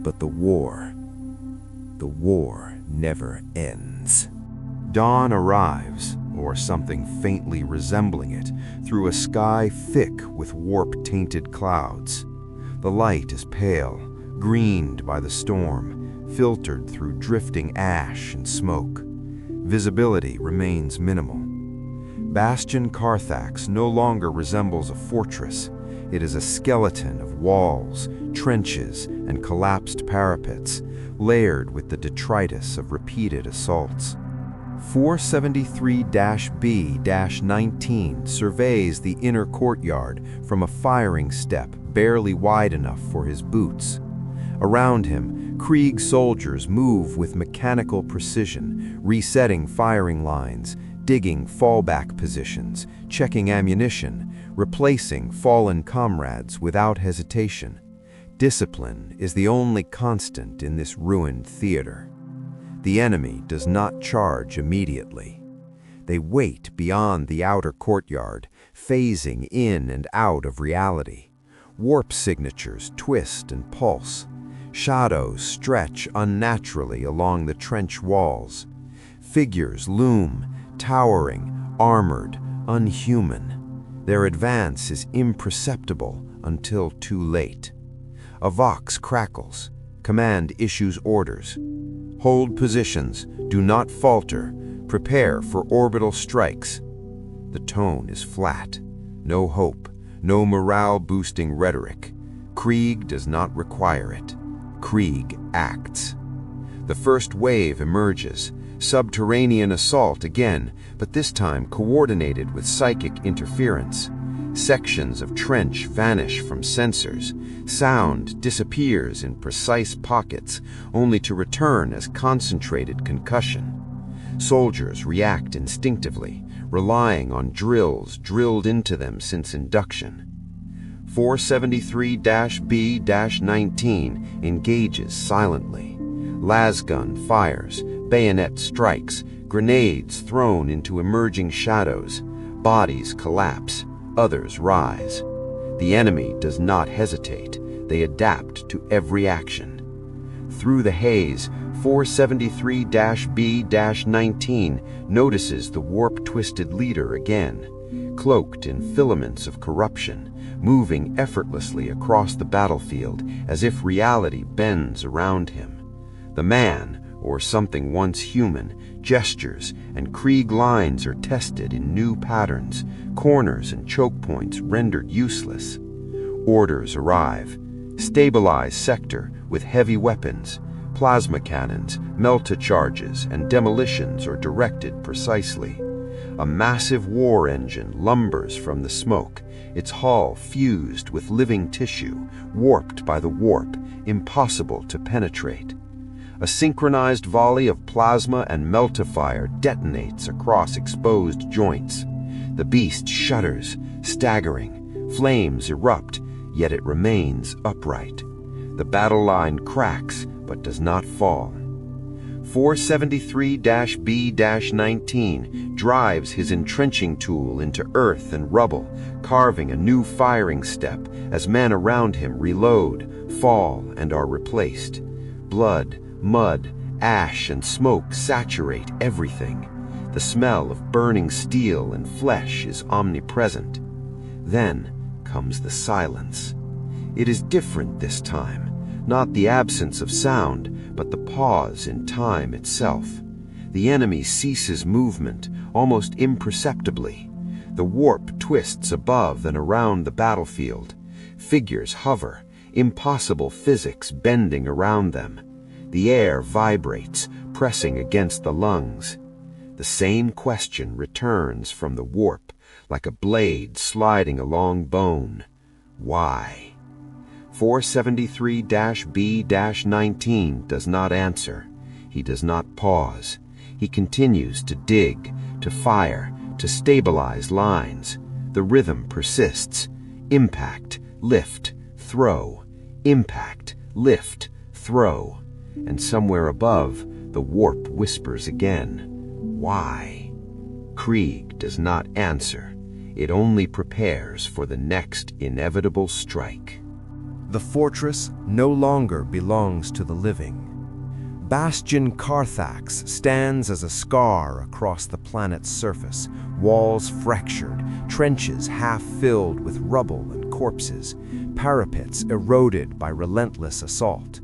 but the war never ends. Dawn arrives, or something faintly resembling it, through a sky thick with warp-tainted clouds. The light is pale, greened by the storm, filtered through drifting ash and smoke. Visibility remains minimal. Bastion Carthax no longer resembles a fortress. It is a skeleton of walls, trenches, and collapsed parapets, layered with the detritus of repeated assaults. 473-B-19 surveys the inner courtyard from a firing step barely wide enough for his boots. Around him, Krieg soldiers move with mechanical precision, resetting firing lines, digging fallback positions, checking ammunition, replacing fallen comrades without hesitation. Discipline is the only constant in this ruined theater. The enemy does not charge immediately. They wait beyond the outer courtyard, phasing in and out of reality. Warp signatures twist and pulse. Shadows stretch unnaturally along the trench walls. Figures loom, towering, armored, unhuman. Their advance is imperceptible until too late. A vox crackles. Command issues orders. Hold positions, do not falter, prepare for orbital strikes. The tone is flat. No hope, no morale-boosting rhetoric. Krieg does not require it. Krieg acts. The first wave emerges. Subterranean assault again, but this time coordinated with psychic interference. Sections of trench vanish from sensors. Sound disappears in precise pockets, only to return as concentrated concussion. Soldiers react instinctively, relying on drills drilled into them since induction. 473-B-19 engages silently. Lasgun fires, bayonet strikes, grenades thrown into emerging shadows. Bodies collapse, others rise. The enemy does not hesitate. They adapt to every action. Through the haze, 473-B-19 notices the warp-twisted leader again, cloaked in filaments of corruption, moving effortlessly across the battlefield as if reality bends around him. The man, or something once human, gestures, and Krieg lines are tested in new patterns, corners and choke points rendered useless. Orders arrive. Stabilize sector with heavy weapons. Plasma cannons, melta-charges, and demolitions are directed precisely. A massive war engine lumbers from the smoke, its hull fused with living tissue, warped by the warp, impossible to penetrate. A synchronized volley of plasma and melta-fire detonates across exposed joints. The beast shudders, staggering. Flames erupt, yet it remains upright. The battle line cracks, but does not fall. 473-B-19 drives his entrenching tool into earth and rubble, carving a new firing step as men around him reload, fall, and are replaced. Blood, mud, ash, and smoke saturate everything. The smell of burning steel and flesh is omnipresent. Then comes the silence. It is different this time. Not the absence of sound, but the pause in time itself. The enemy ceases movement, almost imperceptibly. The warp twists above and around the battlefield. Figures hover, impossible physics bending around them. The air vibrates, pressing against the lungs. The same question returns from the warp, like a blade sliding along bone. Why? 473-B-19 does not answer. He does not pause. He continues to dig, to fire, to stabilize lines. The rhythm persists. Impact, lift, throw. Impact, lift, throw. And somewhere above, the warp whispers again. Why? Krieg does not answer. It only prepares for the next inevitable strike. The fortress no longer belongs to the living. Bastion Carthax stands as a scar across the planet's surface, walls fractured, trenches half filled with rubble and corpses, parapets eroded by relentless assault.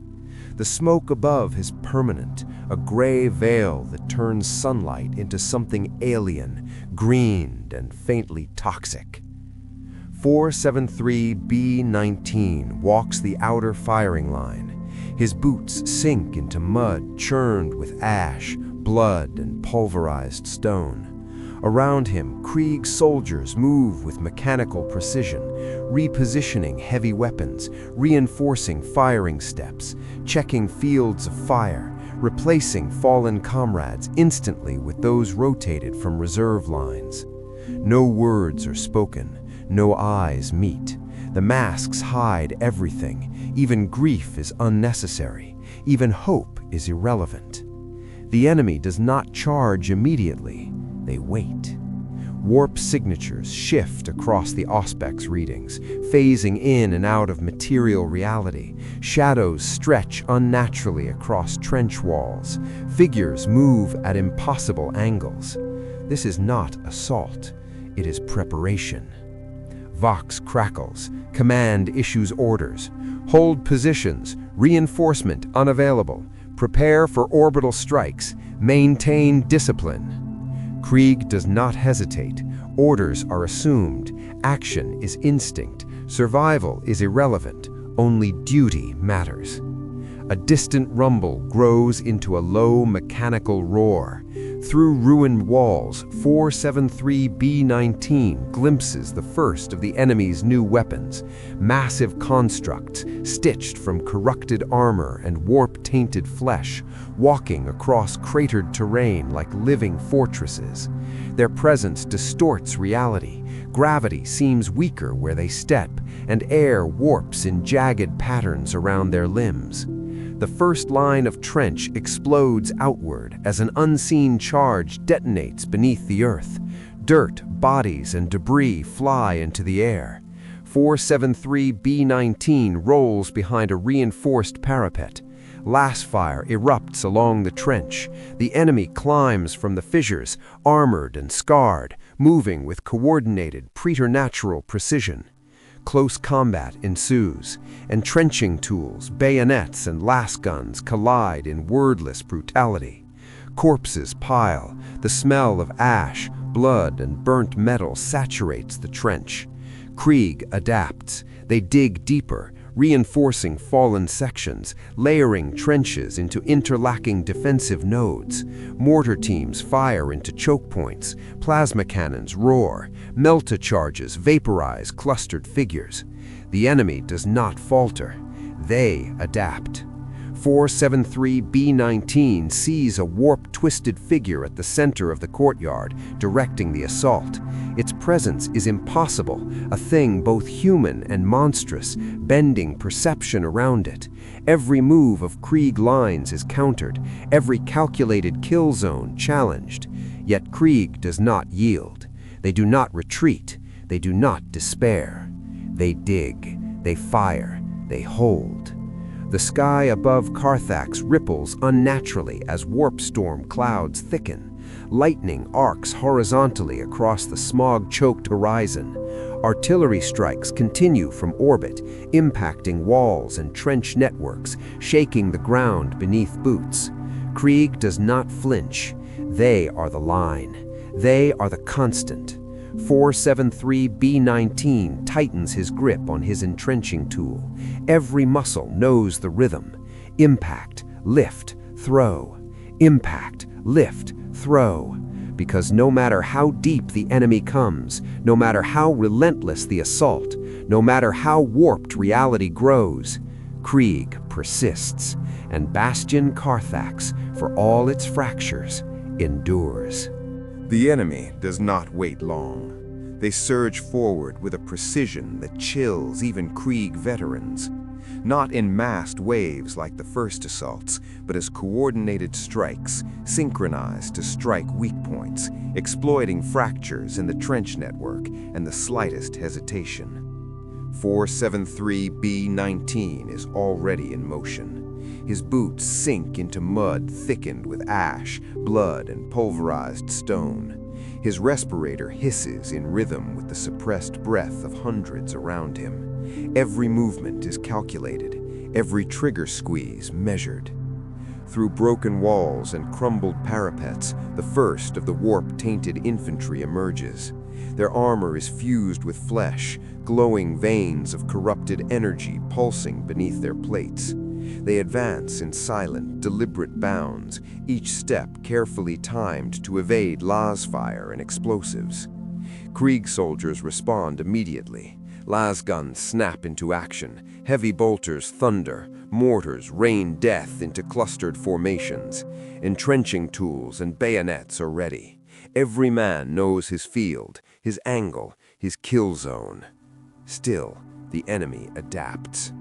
The smoke above is permanent, a gray veil that turns sunlight into something alien, greened and faintly toxic. 473-B-19 walks the outer firing line. His boots sink into mud churned with ash, blood, and pulverized stone. Around him, Krieg soldiers move with mechanical precision, repositioning heavy weapons, reinforcing firing steps, checking fields of fire, replacing fallen comrades instantly with those rotated from reserve lines. No words are spoken. No eyes meet. The masks hide everything. Even grief is unnecessary. Even hope is irrelevant. The enemy does not charge immediately. They wait. Warp signatures shift across the Auspex readings, phasing in and out of material reality. Shadows stretch unnaturally across trench walls. Figures move at impossible angles. This is not assault, it is preparation. Vox crackles. Command issues orders. Hold positions. Reinforcement unavailable. Prepare for orbital strikes. Maintain discipline. Krieg does not hesitate. Orders are assumed. Action is instinct. Survival is irrelevant. Only duty matters. A distant rumble grows into a low mechanical roar. Through ruined walls, 473B-19 glimpses the first of the enemy's new weapons, massive constructs stitched from corrupted armor and warp-tainted flesh, walking across cratered terrain like living fortresses. Their presence distorts reality. Gravity seems weaker where they step, and air warps in jagged patterns around their limbs. The first line of trench explodes outward as an unseen charge detonates beneath the earth. Dirt, bodies, and debris fly into the air. 473B-19 rolls behind a reinforced parapet. Lasfire erupts along the trench. The enemy climbs from the fissures, armored and scarred, moving with coordinated, preternatural precision. Close combat ensues. Entrenching tools, bayonets, and lasguns collide in wordless brutality. Corpses pile. The smell of ash, blood, and burnt metal saturates the trench. Krieg adapts. They dig deeper, reinforcing fallen sections, layering trenches into interlacking defensive nodes. Mortar teams fire into choke points. Plasma cannons roar. Melta charges vaporize clustered figures. The enemy does not falter. They adapt. 473B-19 sees a warp-twisted figure at the center of the courtyard, directing the assault. Its presence is impossible, a thing both human and monstrous, bending perception around it. Every move of Krieg lines is countered, every calculated kill zone challenged. Yet Krieg does not yield. They do not retreat. They do not despair. They dig. They fire. They hold. The sky above Carthax ripples unnaturally as warp storm clouds thicken. Lightning arcs horizontally across the smog-choked horizon. Artillery strikes continue from orbit, impacting walls and trench networks, shaking the ground beneath boots. Krieg does not flinch. They are the line. They are the constant. 473B-19 tightens his grip on his entrenching tool. Every muscle knows the rhythm. Impact, lift, throw. Impact, lift, throw. Because no matter how deep the enemy comes, no matter how relentless the assault, no matter how warped reality grows, Krieg persists, and Bastion Carthax, for all its fractures, endures. The enemy does not wait long. They surge forward with a precision that chills even Krieg veterans. Not in massed waves like the first assaults, but as coordinated strikes, synchronized to strike weak points, exploiting fractures in the trench network and the slightest hesitation. 473B-19 is already in motion. His boots sink into mud thickened with ash, blood, and pulverized stone. His respirator hisses in rhythm with the suppressed breath of hundreds around him. Every movement is calculated, every trigger squeeze measured. Through broken walls and crumbled parapets, the first of the warp-tainted infantry emerges. Their armor is fused with flesh, glowing veins of corrupted energy pulsing beneath their plates. They advance in silent, deliberate bounds, each step carefully timed to evade lasfire and explosives. Krieg soldiers respond immediately. Lasguns snap into action, heavy bolters thunder, mortars rain death into clustered formations. Entrenching tools and bayonets are ready. Every man knows his field, his angle, his kill zone. Still, the enemy adapts.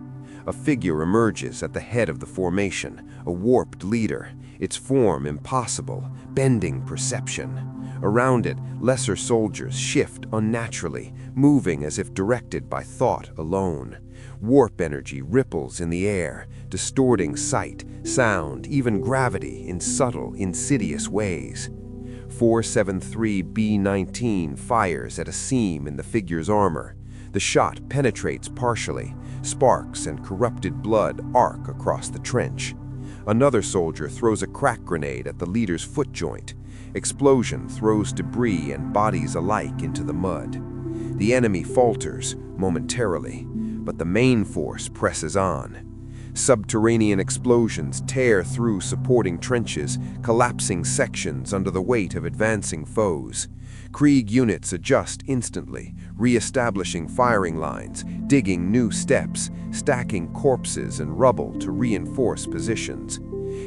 A figure emerges at the head of the formation, a warped leader, its form impossible, bending perception. Around it, lesser soldiers shift unnaturally, moving as if directed by thought alone. Warp energy ripples in the air, distorting sight, sound, even gravity in subtle, insidious ways. 473B-19 fires at a seam in the figure's armor. The shot penetrates partially. Sparks and corrupted blood arc across the trench. Another soldier throws a crack grenade at the leader's foot joint. Explosion throws debris and bodies alike into the mud. The enemy falters momentarily, but the main force presses on. Subterranean explosions tear through supporting trenches, collapsing sections under the weight of advancing foes. Krieg units adjust instantly, re-establishing firing lines, digging new steps, stacking corpses and rubble to reinforce positions.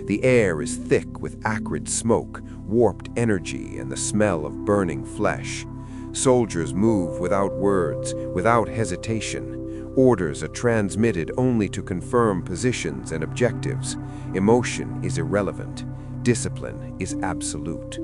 The air is thick with acrid smoke, warped energy, and the smell of burning flesh. Soldiers move without words, without hesitation. Orders are transmitted only to confirm positions and objectives. Emotion is irrelevant. Discipline is absolute.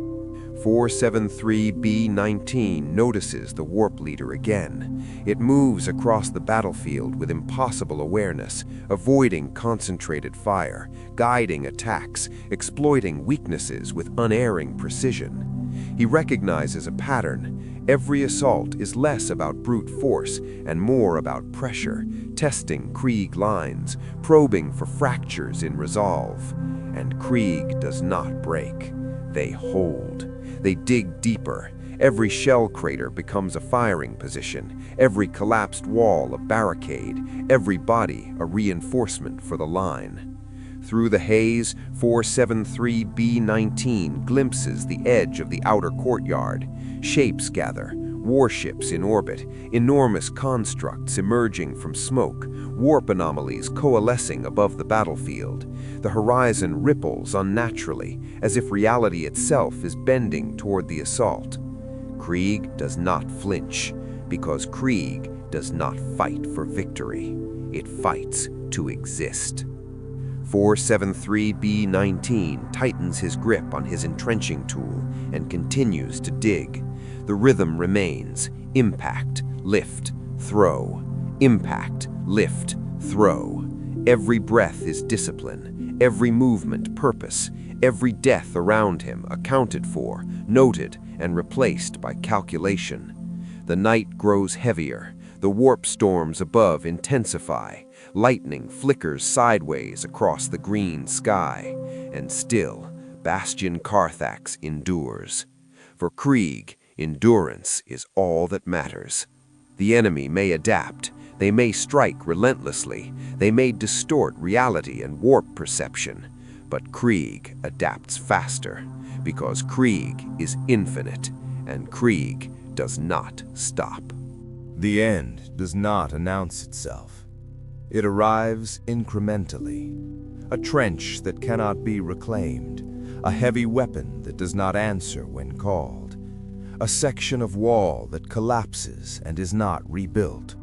473B-19 notices the warp leader again. It moves across the battlefield with impossible awareness, avoiding concentrated fire, guiding attacks, exploiting weaknesses with unerring precision. He recognizes a pattern. Every assault is less about brute force and more about pressure, testing Krieg lines, probing for fractures in resolve. And Krieg does not break. They hold. They dig deeper. Every shell crater becomes a firing position, every collapsed wall a barricade, every body a reinforcement for the line. Through the haze, 473B-19 glimpses the edge of the outer courtyard. Shapes gather, warships in orbit, enormous constructs emerging from smoke, warp anomalies coalescing above the battlefield. The horizon ripples unnaturally, as if reality itself is bending toward the assault. Krieg does not flinch, because Krieg does not fight for victory. It fights to exist. 473B-19 tightens his grip on his entrenching tool and continues to dig. The rhythm remains: impact, lift, throw. Impact, lift, throw. Every breath is discipline, every movement purpose, every death around him accounted for, noted, and replaced by calculation. The night grows heavier, the warp storms above intensify, lightning flickers sideways across the green sky, and still, Bastion Carthax endures. For Krieg, endurance is all that matters. The enemy may adapt, they may strike relentlessly, they may distort reality and warp perception, but Krieg adapts faster, because Krieg is infinite, and Krieg does not stop. The end does not announce itself. It arrives incrementally. A trench that cannot be reclaimed, a heavy weapon that does not answer when called, a section of wall that collapses and is not rebuilt.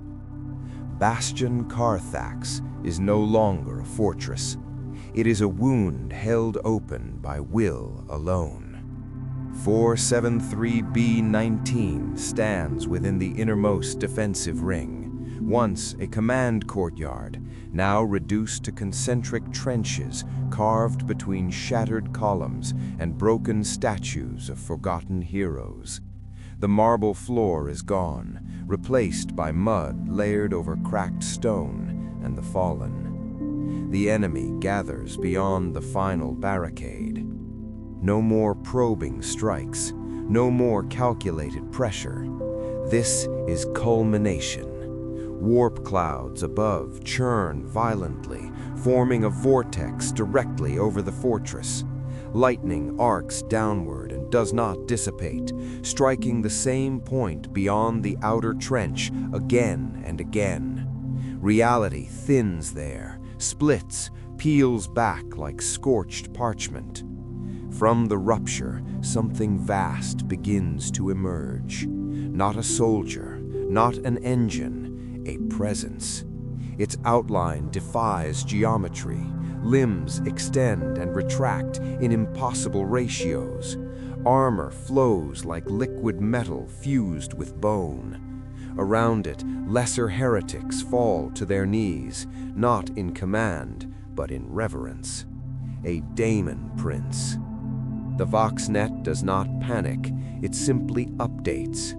Bastion Carthax is no longer a fortress. It is a wound held open by will alone. 473B-19 stands within the innermost defensive ring, once a command courtyard, now reduced to concentric trenches carved between shattered columns and broken statues of forgotten heroes. The marble floor is gone, replaced by mud layered over cracked stone and the fallen. The enemy gathers beyond the final barricade. No more probing strikes, no more calculated pressure. This is culmination. Warp clouds above churn violently, forming a vortex directly over the fortress. Lightning arcs downward and does not dissipate, striking the same point beyond the outer trench again and again. Reality thins there, splits, peels back like scorched parchment. From the rupture, something vast begins to emerge. Not a soldier, not an engine, a presence. Its outline defies geometry. Limbs extend and retract in impossible ratios. Armor flows like liquid metal fused with bone. Around it, lesser heretics fall to their knees, not in command, but in reverence. A daemon prince. The Voxnet does not panic, it simply updates.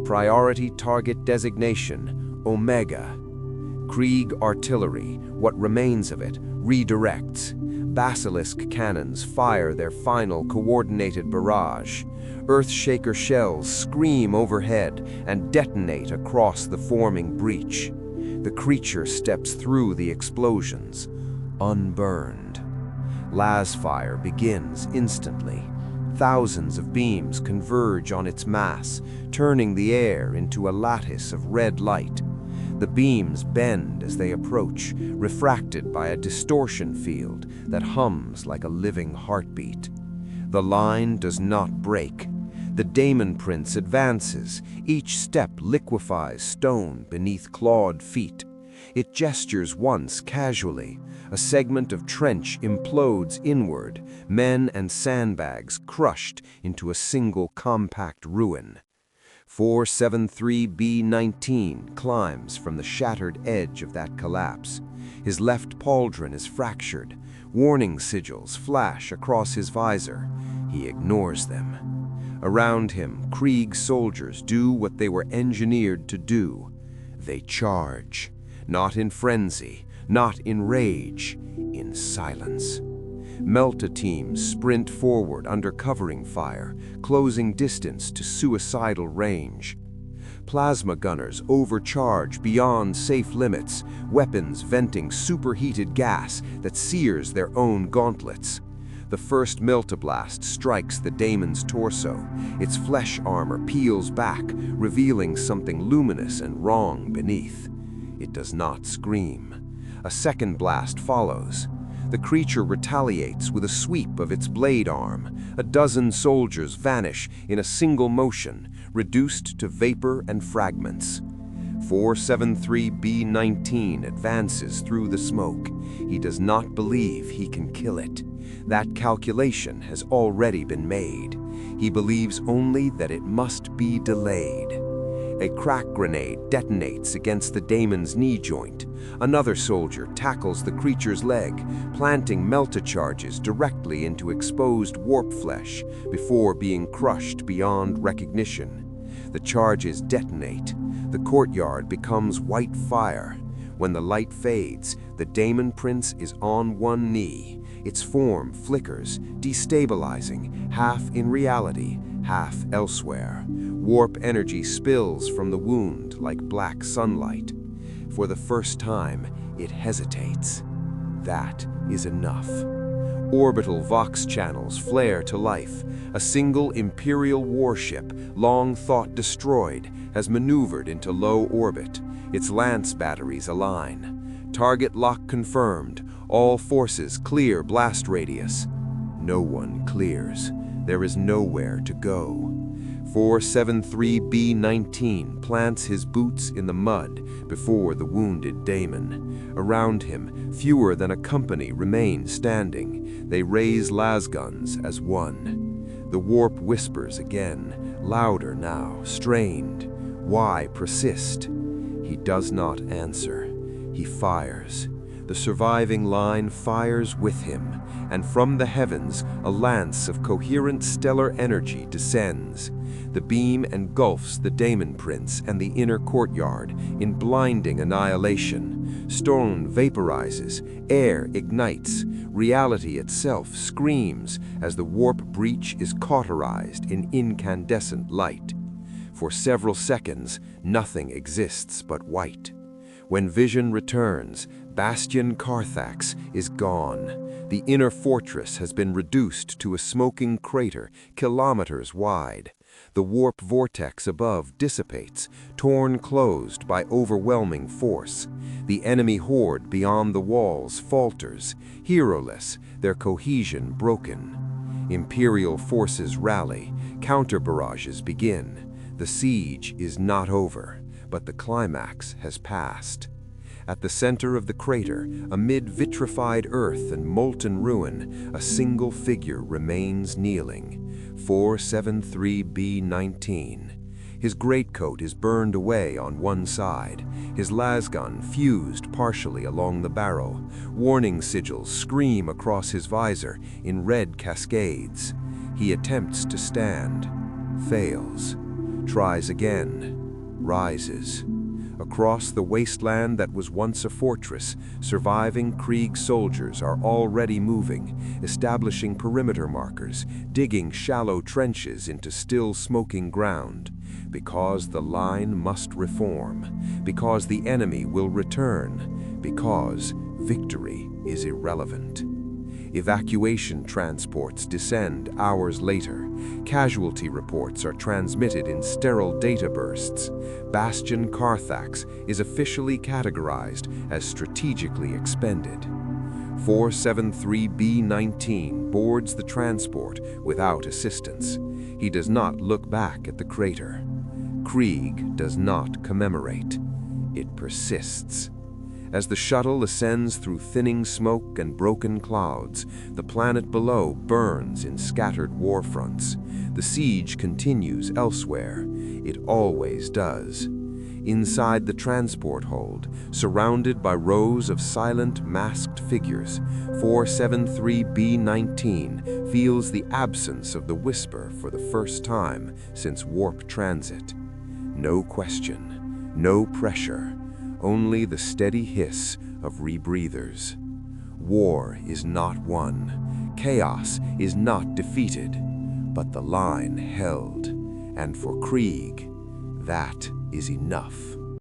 Priority target designation, Omega. Krieg artillery, what remains of it, redirects. Basilisk cannons fire their final coordinated barrage. Earthshaker shells scream overhead and detonate across the forming breach. The creature steps through the explosions, unburned. Lasfire begins instantly. Thousands of beams converge on its mass, turning the air into a lattice of red light. The beams bend as they approach, refracted by a distortion field that hums like a living heartbeat. The line does not break. The Daemon Prince advances. Each step liquefies stone beneath clawed feet. It gestures once casually. A segment of trench implodes inward, men and sandbags crushed into a single compact ruin. 473B-19 climbs from the shattered edge of that collapse. His left pauldron is fractured. Warning sigils flash across his visor. He ignores them. Around him, Krieg soldiers do what they were engineered to do. They charge. Not in frenzy, not in rage, in silence. Melta teams sprint forward under covering fire, closing distance to suicidal range. Plasma gunners overcharge beyond safe limits, weapons venting superheated gas that sears their own gauntlets. The first Meltablast strikes the daemon's torso. Its flesh armor peels back, revealing something luminous and wrong beneath. It does not scream. A second blast follows. The creature retaliates with a sweep of its blade arm. A dozen soldiers vanish in a single motion, reduced to vapor and fragments. 473B-19 advances through the smoke. He does not believe he can kill it. That calculation has already been made. He believes only that it must be delayed. A crack grenade detonates against the daemon's knee joint. Another soldier tackles the creature's leg, planting melta charges directly into exposed warp flesh before being crushed beyond recognition. The charges detonate. The courtyard becomes white fire. When the light fades, the Daemon Prince is on one knee. Its form flickers, destabilizing, half in reality, half elsewhere. Warp energy spills from the wound like black sunlight. For the first time, it hesitates. That is enough. Orbital Vox channels flare to life. A single Imperial warship, long thought destroyed, has maneuvered into low orbit. Its lance batteries align. Target lock confirmed. All forces clear blast radius. No one clears. There is nowhere to go. 473B-19 plants his boots in the mud before the wounded daemon. Around him, fewer than a company remain standing. They raise lasguns as one. The warp whispers again, louder now, strained. Why persist? He does not answer. He fires. The surviving line fires with him, and from the heavens, a lance of coherent stellar energy descends. The beam engulfs the Daemon Prince and the inner courtyard in blinding annihilation. Stone vaporizes, air ignites, reality itself screams as the warp breach is cauterized in incandescent light. For several seconds, nothing exists but white. When vision returns, Bastion Carthax is gone. The inner fortress has been reduced to a smoking crater kilometers wide. The warp vortex above dissipates, torn closed by overwhelming force. The enemy horde beyond the walls falters, heroless, their cohesion broken. Imperial forces rally, counter-barrages begin. The siege is not over, but the climax has passed. At the center of the crater, amid vitrified earth and molten ruin, a single figure remains kneeling. 473B-19. His greatcoat is burned away on one side, his lasgun fused partially along the barrel. Warning sigils scream across his visor in red cascades. He attempts to stand, fails, tries again, rises. Across the wasteland that was once a fortress, surviving Krieg soldiers are already moving, establishing perimeter markers, digging shallow trenches into still smoking ground. Because the line must reform, because the enemy will return, because victory is irrelevant. Evacuation transports descend hours later. Casualty reports are transmitted in sterile data bursts. Bastion Carthax is officially categorized as strategically expended. 473B-19 boards the transport without assistance. He does not look back at the crater. Krieg does not commemorate. It persists. As the shuttle ascends through thinning smoke and broken clouds, the planet below burns in scattered war fronts. The siege continues elsewhere. It always does. Inside the transport hold, surrounded by rows of silent, masked figures, 473B-19 feels the absence of the whisper for the first time since warp transit. No question, no pressure. Only the steady hiss of rebreathers. War is not won. Chaos is not defeated. But the line held. And for Krieg, that is enough.